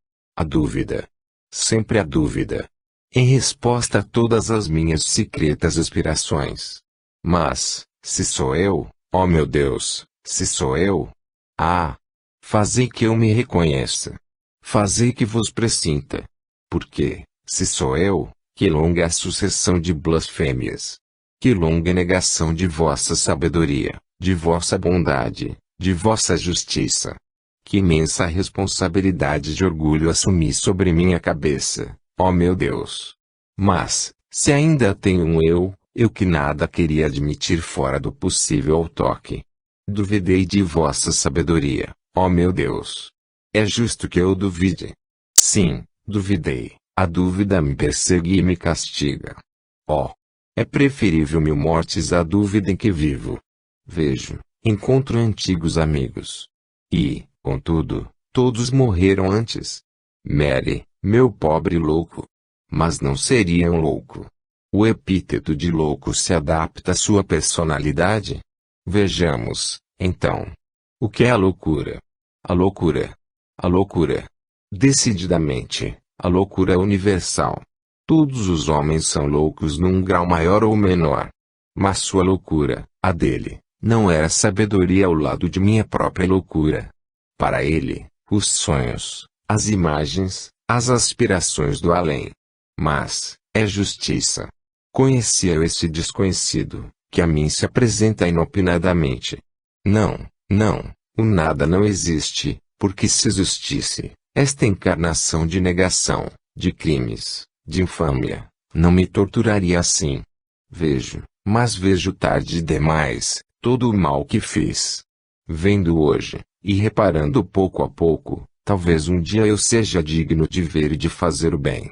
dúvida. Sempre a dúvida. Em resposta a todas as minhas secretas aspirações. Mas, se sou eu, ó meu Deus, se sou eu, fazei que eu me reconheça. Fazei que vos pressinta. Porque, se sou eu, que longa é a sucessão de blasfêmias. Que longa negação de vossa sabedoria, de vossa bondade, de vossa justiça. Que imensa responsabilidade de orgulho assumi sobre minha cabeça, ó meu Deus. Mas, se ainda tenho um eu que nada queria admitir fora do possível ao toque. Duvidei de vossa sabedoria, ó meu Deus. É justo que eu duvide. Sim, duvidei. A dúvida me persegue e me castiga. É preferível 1000 mortes à dúvida em que vivo. Vejo, encontro antigos amigos. E, contudo, todos morreram antes. Mary, meu pobre louco. Mas não seria um louco. O epíteto de louco se adapta à sua personalidade? Vejamos, então. O que é a loucura? A loucura. A loucura. Decididamente, a loucura é universal. Todos os homens são loucos num grau maior ou menor. Mas sua loucura, a dele, não era sabedoria ao lado de minha própria loucura. Para ele, os sonhos, as imagens, as aspirações do além. Mas, é justiça. Conhecia eu esse desconhecido, que a mim se apresenta inopinadamente. Não, o nada não existe, porque se existisse, esta encarnação de negação, de crimes, de infâmia, não me torturaria assim. Vejo, mas vejo tarde demais, todo o mal que fiz. Vendo hoje, e reparando pouco a pouco, talvez um dia eu seja digno de ver e de fazer o bem.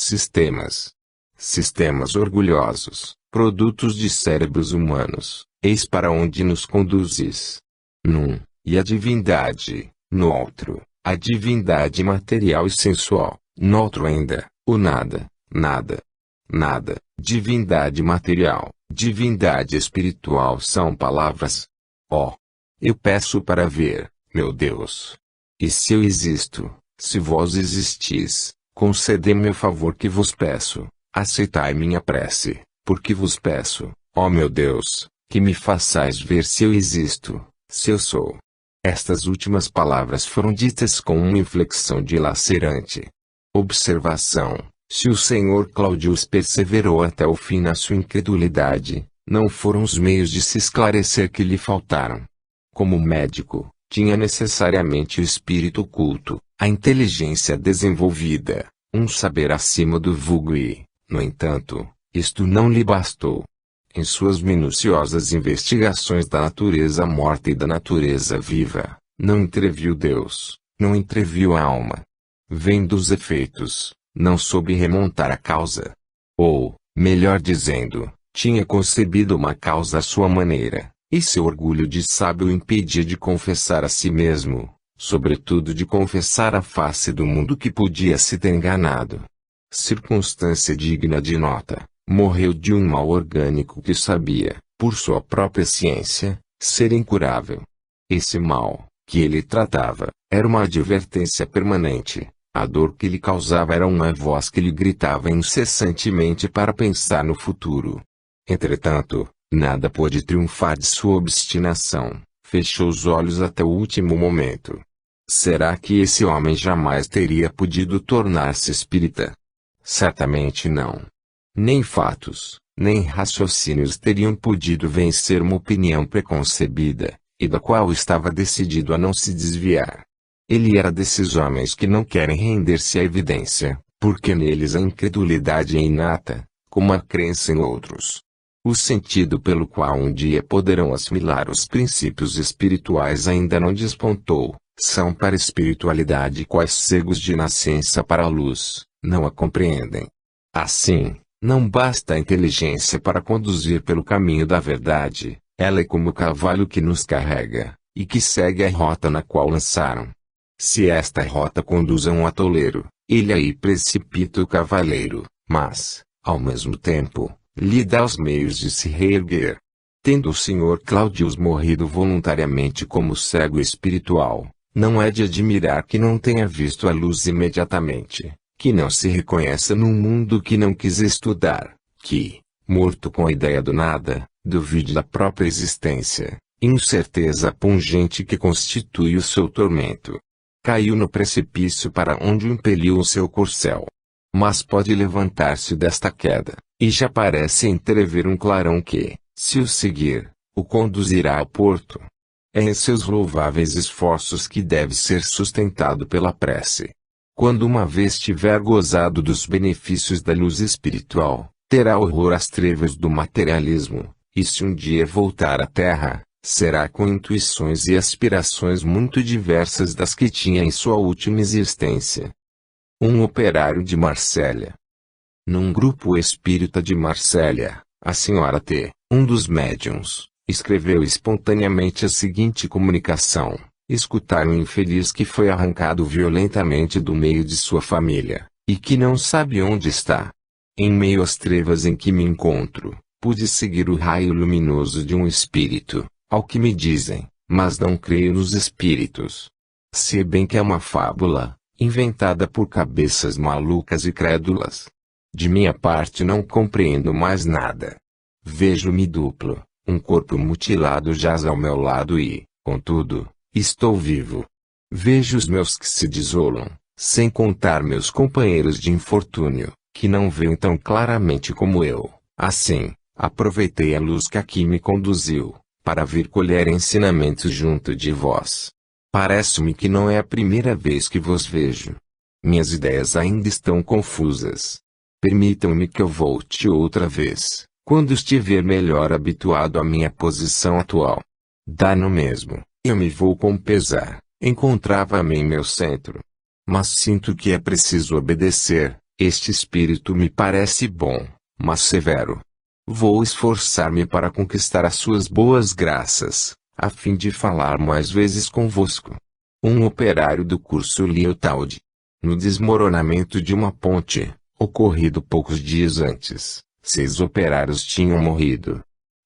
Sistemas. Sistemas orgulhosos, produtos de cérebros humanos, eis para onde nos conduzis. Num, e a divindade, no outro, a divindade material e sensual, no outro ainda, o nada, nada. Nada, divindade material, divindade espiritual são palavras. Ó, eu peço para ver, meu Deus. E se eu existo, se vós existis, concedei-me o favor que vos peço, aceitai minha prece, porque vos peço, ó meu Deus, que me façais ver se eu existo, se eu sou. Estas últimas palavras foram ditas com uma inflexão dilacerante. Observação: se o Sr. Claudius perseverou até o fim na sua incredulidade, não foram os meios de se esclarecer que lhe faltaram. Como médico, tinha necessariamente o espírito culto, a inteligência desenvolvida, um saber acima do vulgo e, no entanto, isto não lhe bastou. Em suas minuciosas investigações da natureza morta e da natureza viva, não entreviu Deus, não entreviu a alma. Vendo os efeitos, não soube remontar a causa. Ou, melhor dizendo, tinha concebido uma causa à sua maneira, e seu orgulho de sábio o impedia de confessar a si mesmo, sobretudo de confessar à face do mundo que podia se ter enganado. Circunstância digna de nota, morreu de um mal orgânico que sabia, por sua própria ciência, ser incurável. Esse mal, que ele tratava, era uma advertência permanente. A dor que lhe causava era uma voz que lhe gritava incessantemente para pensar no futuro. Entretanto, nada pôde triunfar de sua obstinação, fechou os olhos até o último momento. Será que esse homem jamais teria podido tornar-se espírita? Certamente não. Nem fatos, nem raciocínios teriam podido vencer uma opinião preconcebida, e da qual estava decidido a não se desviar. Ele era desses homens que não querem render-se à evidência, porque neles a incredulidade é inata, como a crença em outros. O sentido pelo qual um dia poderão assimilar os princípios espirituais ainda não despontou, são para a espiritualidade quais cegos de nascença para a luz, não a compreendem. Assim, não basta a inteligência para conduzir pelo caminho da verdade, ela é como o cavalo que nos carrega, e que segue a rota na qual lançaram. Se esta rota conduz a um atoleiro, ele aí precipita o cavaleiro, mas, ao mesmo tempo, lhe dá os meios de se reerguer. Tendo o Sr. Claudius morrido voluntariamente como cego espiritual, não é de admirar que não tenha visto a luz imediatamente, que não se reconheça num mundo que não quis estudar, que, morto com a ideia do nada, duvide da própria existência, incerteza pungente que constitui o seu tormento. Caiu no precipício para onde o impeliu o seu corcel. Mas pode levantar-se desta queda, e já parece entrever um clarão que, se o seguir, o conduzirá ao porto. É em seus louváveis esforços que deve ser sustentado pela prece. Quando uma vez tiver gozado dos benefícios da luz espiritual, terá horror às trevas do materialismo, e se um dia voltar à Terra, será com intuições e aspirações muito diversas das que tinha em sua última existência. Um operário de Marsella. Num grupo espírita de Marsella, a senhora T., um dos médiuns, escreveu espontaneamente a seguinte comunicação: escutar um infeliz que foi arrancado violentamente do meio de sua família, e que não sabe onde está. Em meio às trevas em que me encontro, pude seguir o raio luminoso de um espírito, ao que me dizem, mas não creio nos espíritos. Se bem que é uma fábula, inventada por cabeças malucas e crédulas. De minha parte não compreendo mais nada. Vejo-me duplo, um corpo mutilado jaz ao meu lado e, contudo, estou vivo. Vejo os meus que se desolam, sem contar meus companheiros de infortúnio, que não veem tão claramente como eu. Assim, aproveitei a luz que aqui me conduziu, para vir colher ensinamentos junto de vós. Parece-me que não é a primeira vez que vos vejo. Minhas ideias ainda estão confusas. Permitam-me que eu volte outra vez, quando estiver melhor habituado à minha posição atual. Dá no mesmo, eu me vou com pesar, encontrava-me em meu centro. Mas sinto que é preciso obedecer, Este espírito me parece bom, mas severo. Vou esforçar-me para conquistar as suas boas graças, a fim de falar mais vezes convosco. Um operário do curso Liotald. No desmoronamento de uma ponte, ocorrido poucos dias antes, 6 operários tinham morrido.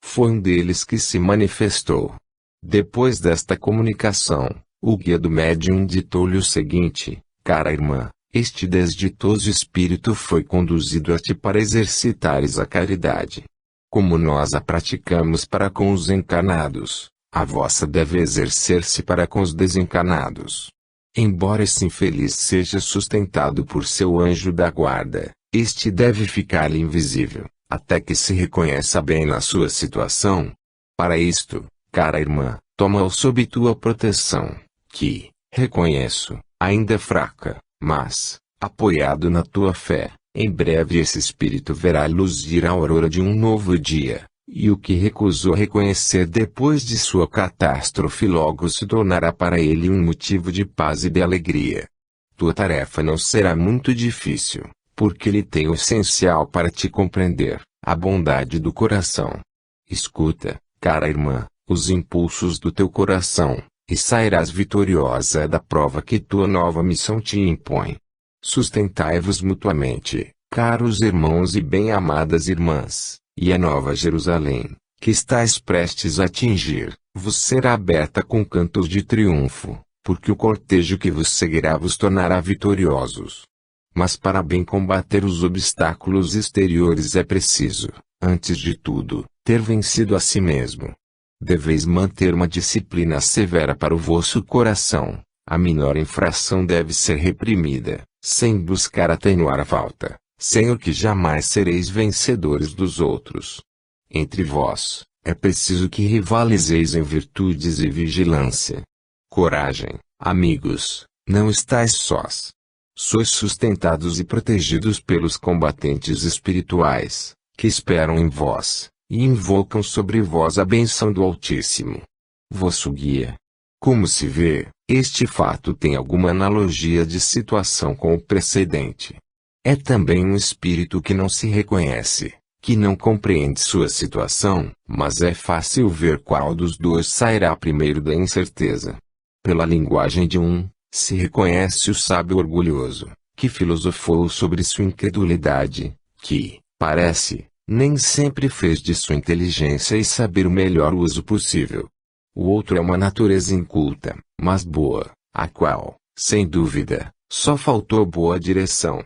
Foi um deles que se manifestou. Depois desta comunicação, o guia do médium ditou-lhe o seguinte: cara irmã, este desditoso espírito foi conduzido a ti para exercitares a caridade. Como nós a praticamos para com os encarnados, a vossa deve exercer-se para com os desencarnados. Embora esse infeliz seja sustentado por seu anjo da guarda, este deve ficar invisível, até que se reconheça bem na sua situação. Para isto, cara irmã, toma-o sob tua proteção, que, reconheço, ainda é fraca, mas, apoiado na tua fé, em breve esse espírito verá luzir a aurora de um novo dia, e o que recusou reconhecer depois de sua catástrofe logo se tornará para ele um motivo de paz e de alegria. Tua tarefa não será muito difícil, porque ele tem o essencial para te compreender, a bondade do coração. Escuta, cara irmã, os impulsos do teu coração, e sairás vitoriosa da prova que tua nova missão te impõe. Sustentai-vos mutuamente, caros irmãos e bem-amadas irmãs, e a Nova Jerusalém, que estáis prestes a atingir, vos será aberta com cantos de triunfo, porque o cortejo que vos seguirá vos tornará vitoriosos. Mas para bem combater os obstáculos exteriores é preciso, antes de tudo, ter vencido a si mesmo. Deveis manter uma disciplina severa para o vosso coração. A menor infração deve ser reprimida, sem buscar atenuar a falta, sem o que jamais sereis vencedores dos outros. Entre vós, é preciso que rivalizeis em virtudes e vigilância. Coragem, amigos, não estáis sós. Sois sustentados e protegidos pelos combatentes espirituais, que esperam em vós, e invocam sobre vós a bênção do Altíssimo. Vosso guia. Como se vê, este fato tem alguma analogia de situação com o precedente. É também um espírito que não se reconhece, que não compreende sua situação, mas é fácil ver qual dos dois sairá primeiro da incerteza. Pela linguagem de um, se reconhece o sábio orgulhoso, que filosofou sobre sua incredulidade, que, parece, nem sempre fez de sua inteligência e saber o melhor uso possível. O outro é uma natureza inculta, mas boa, a qual, sem dúvida, só faltou boa direção.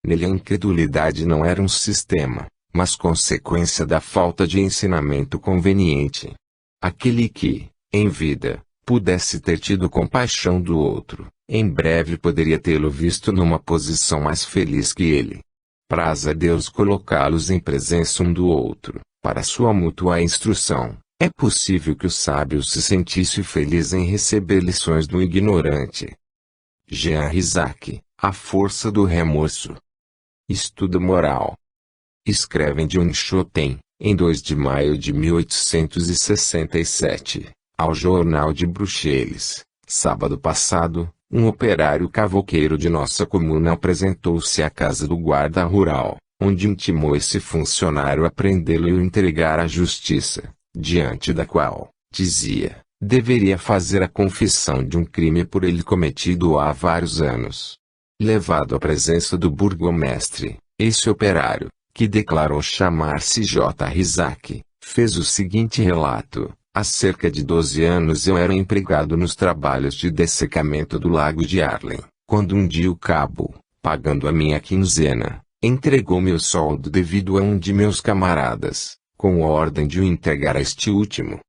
Nele a incredulidade não era um sistema, mas consequência da falta de ensinamento conveniente. Aquele que, em vida, pudesse ter tido compaixão do outro, em breve poderia tê-lo visto numa posição mais feliz que ele. Praz a Deus colocá-los em presença um do outro, para sua mútua instrução. É possível que o sábio se sentisse feliz em receber lições do ignorante. Jean Isaac, A Força do Remorso. Estudo Moral. Escrevem John Schotten, em 2 de maio de 1867, ao Jornal de Bruxelas, sábado passado, um operário cavouqueiro de nossa comuna apresentou-se à casa do guarda rural, onde intimou esse funcionário a prendê-lo e o entregar à justiça, diante da qual, dizia, deveria fazer a confissão de um crime por ele cometido há vários anos. Levado à presença do burgomestre, esse operário, que declarou chamar-se J. Isaac, fez o seguinte relato: há cerca de 12 anos eu era empregado nos trabalhos de dessecamento do lago de Arlen, quando um dia o cabo, pagando a minha quinzena, entregou-me o soldo devido a um de meus camaradas, com ordem de o entregar a este último.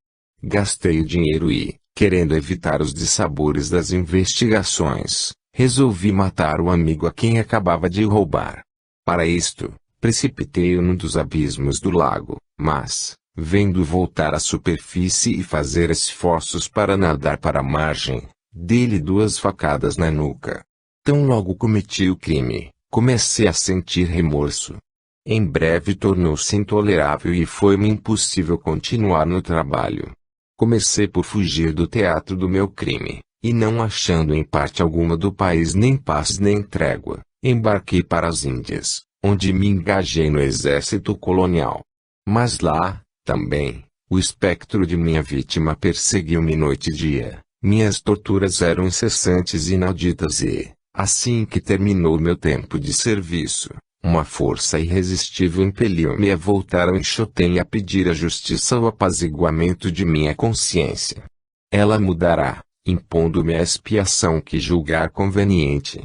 Gastei o dinheiro e, querendo evitar os dissabores das investigações, resolvi matar o amigo a quem acabava de roubar. Para isto, precipitei-o num dos abismos do lago, mas, vendo voltar à superfície e fazer esforços para nadar para a margem, dei-lhe 2 facadas na nuca. Tão logo cometi o crime, comecei a sentir remorso. Em breve tornou-se intolerável e foi-me impossível continuar no trabalho. Comecei por fugir do teatro do meu crime, e não achando em parte alguma do país nem paz nem trégua, Embarquei para as Índias, onde me engajei no exército colonial. Mas lá, também, o espectro de minha vítima perseguiu-me noite e dia. Minhas torturas eram incessantes e inauditas e, assim que terminou meu tempo de serviço, uma força irresistível impeliu-me a voltar ao Enxoten e a pedir a justiça o apaziguamento de minha consciência. Ela mudará, impondo-me a expiação que julgar conveniente.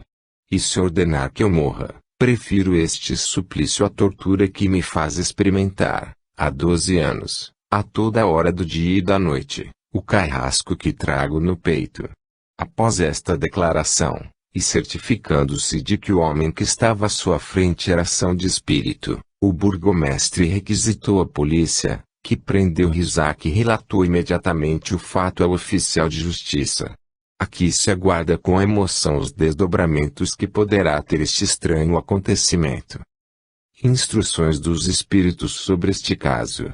E se ordenar que eu morra, prefiro este suplício à tortura que me faz experimentar, há 12 anos, a toda hora do dia e da noite, o carrasco que trago no peito. Após esta declaração, e certificando-se de que o homem que estava à sua frente era são de espírito, o burgomestre requisitou a polícia, que prendeu Rizak e relatou imediatamente o fato ao oficial de justiça. Aqui se aguarda com emoção os desdobramentos que poderá ter este estranho acontecimento. Instruções dos espíritos sobre este caso.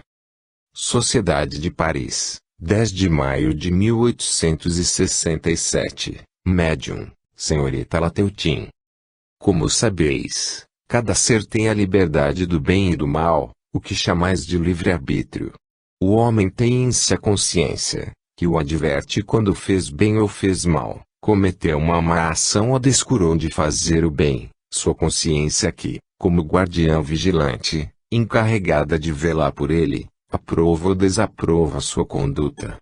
Sociedade de Paris, 10 de maio de 1867. Médium, senhorita Lateutin. Como sabeis, cada ser tem a liberdade do bem e do mal, o que chamais de livre-arbítrio. O homem tem em si a consciência, que o adverte quando fez bem ou fez mal, cometeu uma má ação ou descurou de fazer o bem, sua consciência que, como guardiã vigilante, encarregada de velar por ele, aprova ou desaprova sua conduta.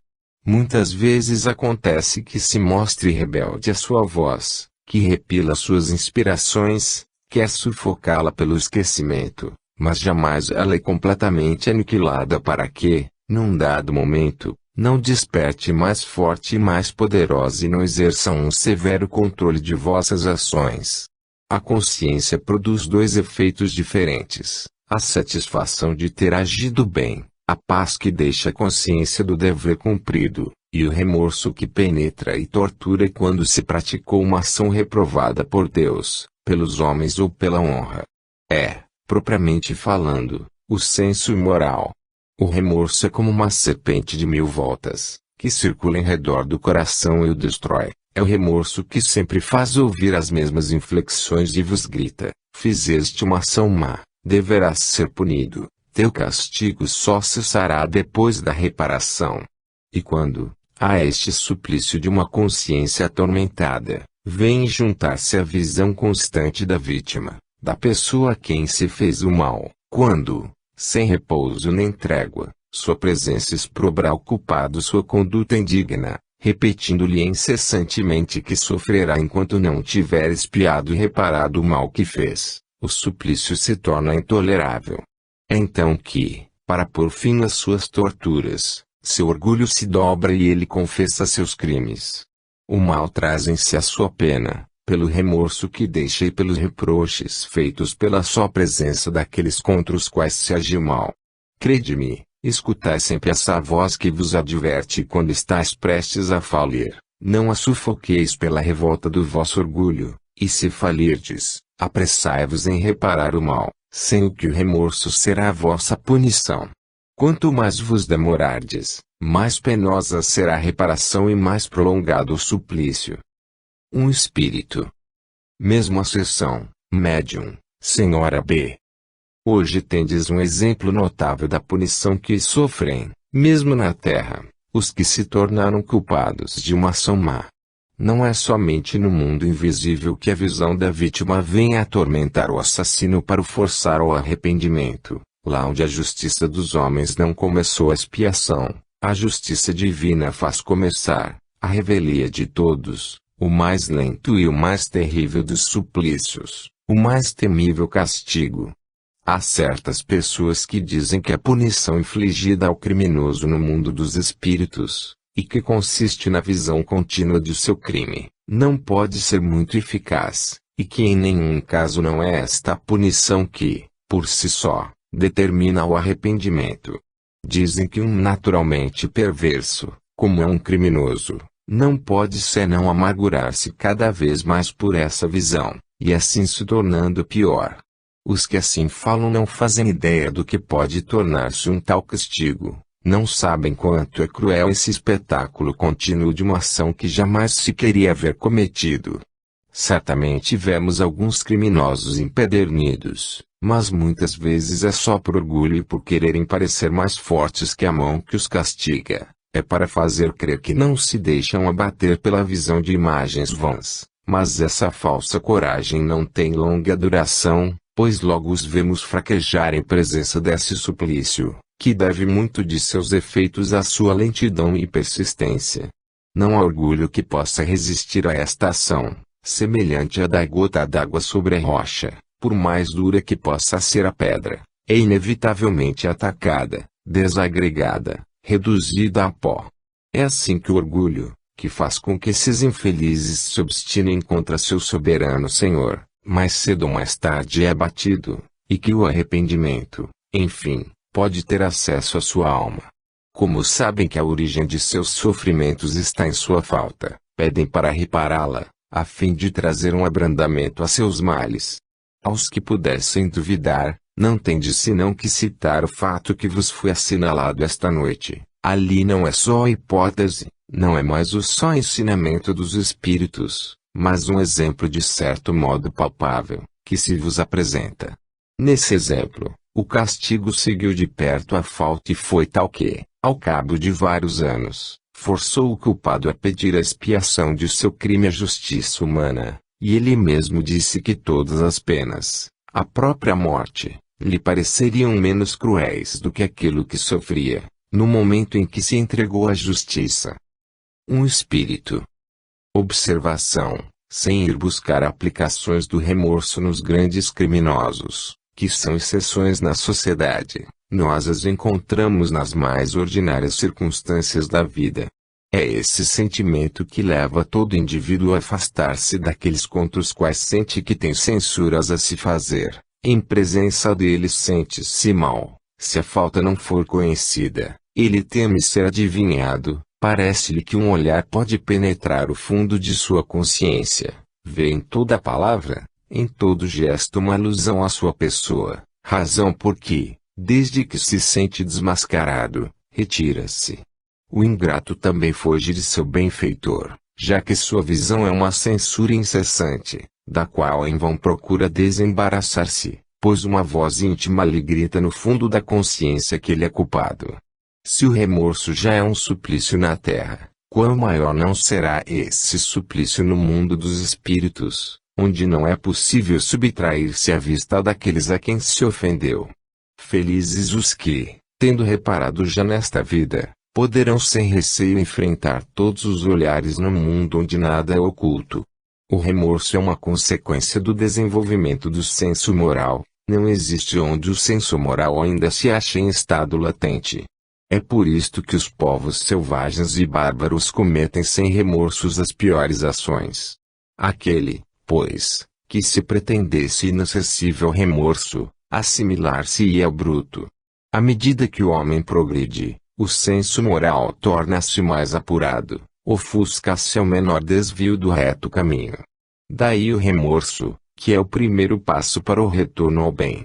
Muitas vezes acontece que se mostre rebelde à sua voz, que repila suas inspirações, quer sufocá-la pelo esquecimento, mas jamais ela é completamente aniquilada para que, num dado momento, não desperte mais forte e mais poderosa e não exerça um severo controle de vossas ações. A consciência produz dois efeitos diferentes: a satisfação de ter agido bem, a paz que deixa a consciência do dever cumprido, e o remorso que penetra e tortura quando se praticou uma ação reprovada por Deus, pelos homens ou pela honra. É, propriamente falando, o senso moral. O remorso é como uma serpente de 1000 voltas, que circula em redor do coração e o destrói. É o remorso que sempre faz ouvir as mesmas inflexões e vos grita: fizeste uma ação má, deverás ser punido, teu castigo só cessará depois da reparação. E quando, a este suplício de uma consciência atormentada, vem juntar-se a visão constante da vítima, da pessoa a quem se fez o mal, quando, sem repouso nem trégua, sua presença exprobrará ao culpado sua conduta indigna, repetindo-lhe incessantemente que sofrerá enquanto não tiver expiado e reparado o mal que fez, o suplício se torna intolerável. É então que, para pôr fim às suas torturas, seu orgulho se dobra e ele confessa seus crimes. O mal traz em si a sua pena, pelo remorso que deixa e pelos reproches feitos pela só presença daqueles contra os quais se agiu mal. Crede-me, escutai sempre essa voz que vos adverte quando estáis prestes a falir, não a sufoqueis pela revolta do vosso orgulho, e se falirdes, apressai-vos em reparar o mal, sem o que o remorso será a vossa punição. Quanto mais vos demorardes, mais penosa será a reparação e mais prolongado o suplício. Um espírito. Mesmo a sessão, médium, senhora B. Hoje tendes um exemplo notável da punição que sofrem, mesmo na terra, os que se tornaram culpados de uma ação má. Não é somente no mundo invisível que a visão da vítima vem atormentar o assassino para o forçar ao arrependimento. Lá onde a justiça dos homens não começou a expiação, a justiça divina faz começar, a revelia de todos, o mais lento e o mais terrível dos suplícios, o mais temível castigo. Há certas pessoas que dizem que a punição infligida ao criminoso no mundo dos espíritos, e que consiste na visão contínua de seu crime, não pode ser muito eficaz, e que em nenhum caso não é esta a punição que, por si só, determina o arrependimento. Dizem que um naturalmente perverso, como é um criminoso, não pode senão amargurar-se cada vez mais por essa visão, e assim se tornando pior. Os que assim falam não fazem ideia do que pode tornar-se um tal castigo, não sabem quanto é cruel esse espetáculo contínuo de uma ação que jamais se queria haver cometido. Certamente vemos alguns criminosos empedernidos, mas muitas vezes é só por orgulho e por quererem parecer mais fortes que a mão que os castiga. É para fazer crer que não se deixam abater pela visão de imagens vãs, mas essa falsa coragem não tem longa duração, pois logo os vemos fraquejar em presença desse suplício, que deve muito de seus efeitos à sua lentidão e persistência. Não há orgulho que possa resistir a esta ação, semelhante à da gota d'água sobre a rocha, por mais dura que possa ser a pedra, é inevitavelmente atacada, desagregada, reduzida a pó. É assim que o orgulho, que faz com que esses infelizes se obstinem contra seu soberano Senhor, mais cedo ou mais tarde é abatido, e que o arrependimento, enfim, pode ter acesso à sua alma. Como sabem que a origem de seus sofrimentos está em sua falta, pedem para repará-la, a fim de trazer um abrandamento a seus males. Aos que pudessem duvidar, não tendes senão que citar o fato que vos foi assinalado esta noite. Ali não é só hipótese, não é mais o só ensinamento dos Espíritos, mas um exemplo de certo modo palpável, que se vos apresenta. Nesse exemplo, o castigo seguiu de perto a falta e foi tal que, ao cabo de vários anos, forçou o culpado a pedir a expiação de seu crime à justiça humana, e ele mesmo disse que todas as penas, a própria morte, lhe pareceriam menos cruéis do que aquilo que sofria, no momento em que se entregou à justiça. Um espírito. Observação, sem ir buscar aplicações do remorso nos grandes criminosos, que são exceções na sociedade, nós as encontramos nas mais ordinárias circunstâncias da vida. É esse sentimento que leva todo indivíduo a afastar-se daqueles contra os quais sente que tem censuras a se fazer. Em presença deles sente-se mal. Se a falta não for conhecida, ele teme ser adivinhado. Parece-lhe que um olhar pode penetrar o fundo de sua consciência. Vê em toda palavra, em todo gesto uma alusão à sua pessoa. Razão por que, desde que se sente desmascarado, retira-se. O ingrato também foge de seu benfeitor, já que sua visão é uma censura incessante, da qual em vão procura desembaraçar-se, pois uma voz íntima lhe grita no fundo da consciência que ele é culpado. Se o remorso já é um suplício na terra, quão maior não será esse suplício no mundo dos espíritos, onde não é possível subtrair-se à vista daqueles a quem se ofendeu. Felizes os que, tendo reparado já nesta vida, poderão sem receio enfrentar todos os olhares no mundo onde nada é oculto. O remorso é uma consequência do desenvolvimento do senso moral, não existe onde o senso moral ainda se ache em estado latente. É por isto que os povos selvagens e bárbaros cometem sem remorsos as piores ações. Aquele, pois, que se pretendesse inacessível ao remorso, assimilar-se-ia ao bruto. À medida que o homem progride, o senso moral torna-se mais apurado, ofusca-se ao menor desvio do reto caminho. Daí o remorso, que é o primeiro passo para o retorno ao bem.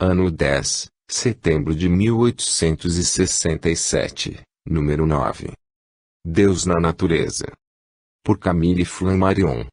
Ano 10, setembro de 1867, número 9. Deus na natureza. Por Camille Flammarion.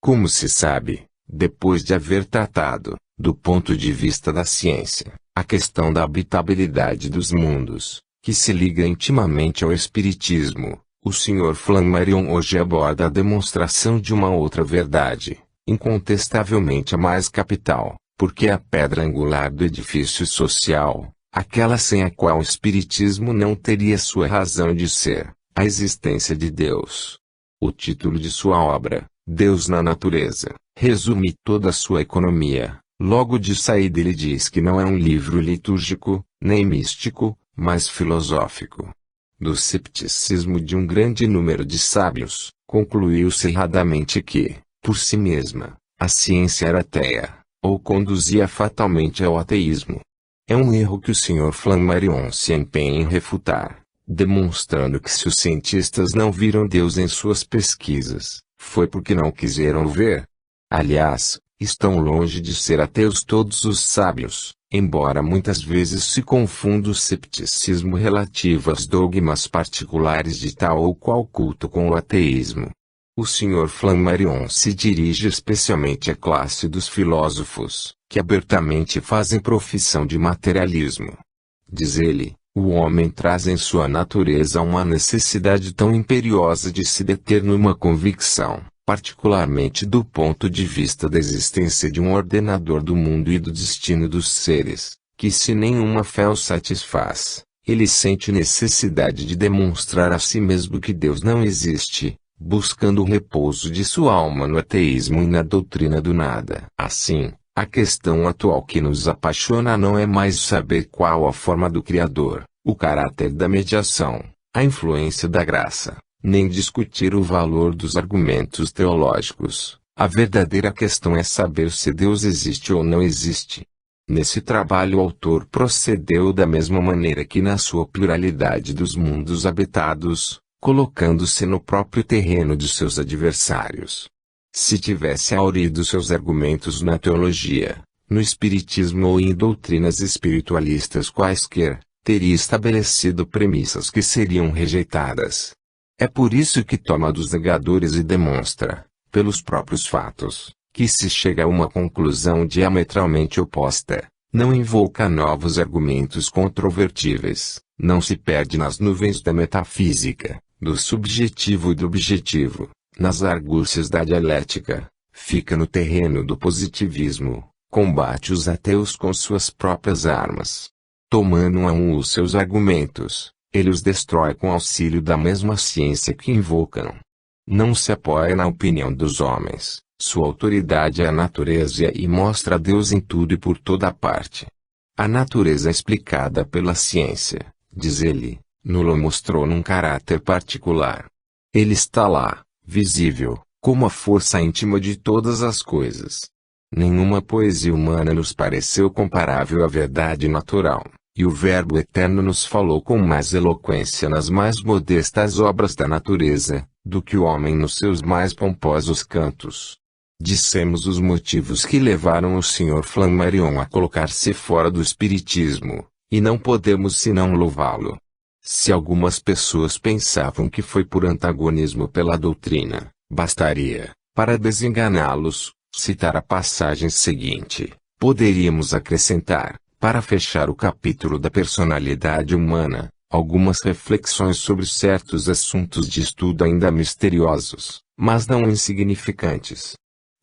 Como se sabe, depois de haver tratado, do ponto de vista da ciência, a questão da habitabilidade dos mundos, que se liga intimamente ao espiritismo, o Sr. Flammarion hoje aborda a demonstração de uma outra verdade, incontestavelmente a mais capital, porque é a pedra angular do edifício social, aquela sem a qual o espiritismo não teria sua razão de ser, a existência de Deus. O título de sua obra, Deus na Natureza, resume toda a sua economia. Logo de saída ele diz que não é um livro litúrgico, nem místico, mas filosófico. Do cepticismo de um grande número de sábios, concluiu-se erradamente que, por si mesma, a ciência era ateia, ou conduzia fatalmente ao ateísmo. É um erro que o Sr. Flammarion se empenha em refutar, demonstrando que se os cientistas não viram Deus em suas pesquisas, foi porque não quiseram ver. Aliás, estão longe de ser ateus todos os sábios, embora muitas vezes se confunda o cepticismo relativo aos dogmas particulares de tal ou qual culto com o ateísmo. O Sr. Flammarion se dirige especialmente à classe dos filósofos, que abertamente fazem profissão de materialismo. Diz ele, o homem traz em sua natureza uma necessidade tão imperiosa de se deter numa convicção, particularmente do ponto de vista da existência de um ordenador do mundo e do destino dos seres, que se nenhuma fé o satisfaz, ele sente necessidade de demonstrar a si mesmo que Deus não existe, buscando o repouso de sua alma no ateísmo e na doutrina do nada. Assim, a questão atual que nos apaixona não é mais saber qual a forma do Criador, o caráter da mediação, a influência da graça, nem discutir o valor dos argumentos teológicos. A verdadeira questão é saber se Deus existe ou não existe. Nesse trabalho o autor procedeu da mesma maneira que na sua pluralidade dos mundos habitados, colocando-se no próprio terreno de seus adversários. Se tivesse aurido seus argumentos na teologia, no espiritismo ou em doutrinas espiritualistas quaisquer, teria estabelecido premissas que seriam rejeitadas. É por isso que toma dos negadores e demonstra, pelos próprios fatos, que se chega a uma conclusão diametralmente oposta, não invoca novos argumentos controvertíveis, não se perde nas nuvens da metafísica, do subjetivo e do objetivo, nas argúcias da dialética, fica no terreno do positivismo, combate os ateus com suas próprias armas. Tomando um a um os seus argumentos, ele os destrói com auxílio da mesma ciência que invocam. Não se apoia na opinião dos homens, sua autoridade é a natureza e mostra Deus em tudo e por toda parte. A natureza é explicada pela ciência, diz ele, nulo mostrou num caráter particular. Ele está lá, visível, como a força íntima de todas as coisas. Nenhuma poesia humana nos pareceu comparável à verdade natural, e o Verbo Eterno nos falou com mais eloquência nas mais modestas obras da natureza, do que o homem nos seus mais pomposos cantos. Dissemos os motivos que levaram o Sr. Flammarion a colocar-se fora do espiritismo, e não podemos senão louvá-lo. Se algumas pessoas pensavam que foi por antagonismo pela doutrina, bastaria, para desenganá-los, citar a passagem seguinte. Poderíamos acrescentar, para fechar o capítulo da personalidade humana, algumas reflexões sobre certos assuntos de estudo ainda misteriosos, mas não insignificantes.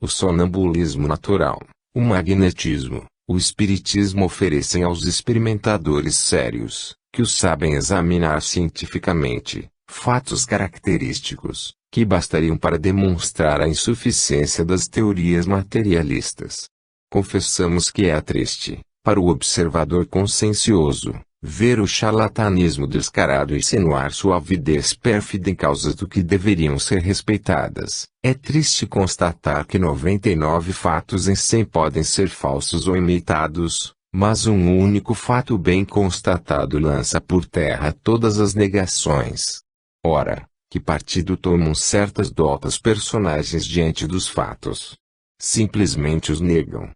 O sonambulismo natural, o magnetismo, o espiritismo oferecem aos experimentadores sérios, que os sabem examinar cientificamente, fatos característicos, que bastariam para demonstrar a insuficiência das teorias materialistas. Confessamos que é triste, para o observador consciencioso, ver o charlatanismo descarado insinuar sua avidez pérfida em causas do que deveriam ser respeitadas. É triste constatar que 99 fatos em 100 podem ser falsos ou imitados, mas um único fato bem constatado lança por terra todas as negações. Ora, que partido tomam certas dotas personagens diante dos fatos? Simplesmente os negam.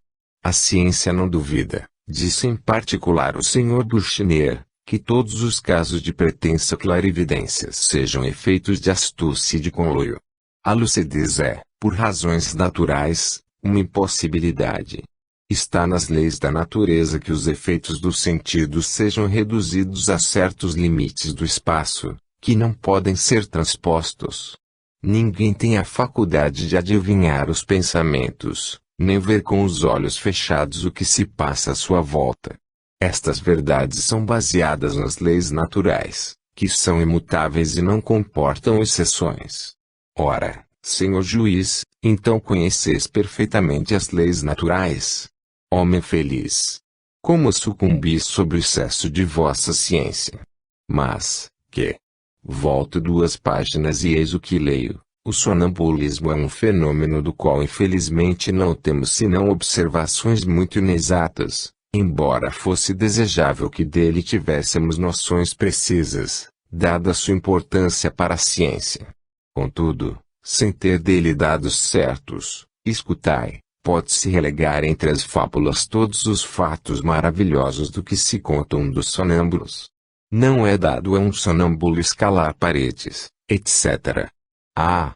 A ciência não duvida, disse em particular o Sr. Buchner, que todos os casos de pretensa clarividência sejam efeitos de astúcia e de conluio. A lucidez é, por razões naturais, uma impossibilidade. Está nas leis da natureza que os efeitos dos sentidos sejam reduzidos a certos limites do espaço, que não podem ser transpostos. Ninguém tem a faculdade de adivinhar os pensamentos, nem ver com os olhos fechados o que se passa à sua volta. Estas verdades são baseadas nas leis naturais, que são imutáveis e não comportam exceções. Ora, senhor juiz, então conheceis perfeitamente as leis naturais. Homem feliz! Como sucumbis sob o excesso de vossa ciência? Mas, que? Volto 2 páginas e eis o que leio. O sonambulismo é um fenômeno do qual infelizmente não temos senão observações muito inexatas, embora fosse desejável que dele tivéssemos noções precisas, dada sua importância para a ciência. Contudo, sem ter dele dados certos, escutai, pode-se relegar entre as fábulas todos os fatos maravilhosos do que se contam dos sonâmbulos. Não é dado a um sonâmbulo escalar paredes, etc. Ah!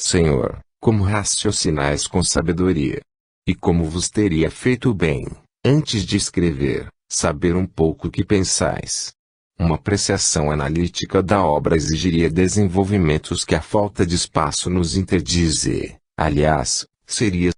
Senhor, como raciocinais com sabedoria. E como vos teria feito bem, antes de escrever, saber um pouco o que pensais. Uma apreciação analítica da obra exigiria desenvolvimentos que a falta de espaço nos interdiz e, aliás, seria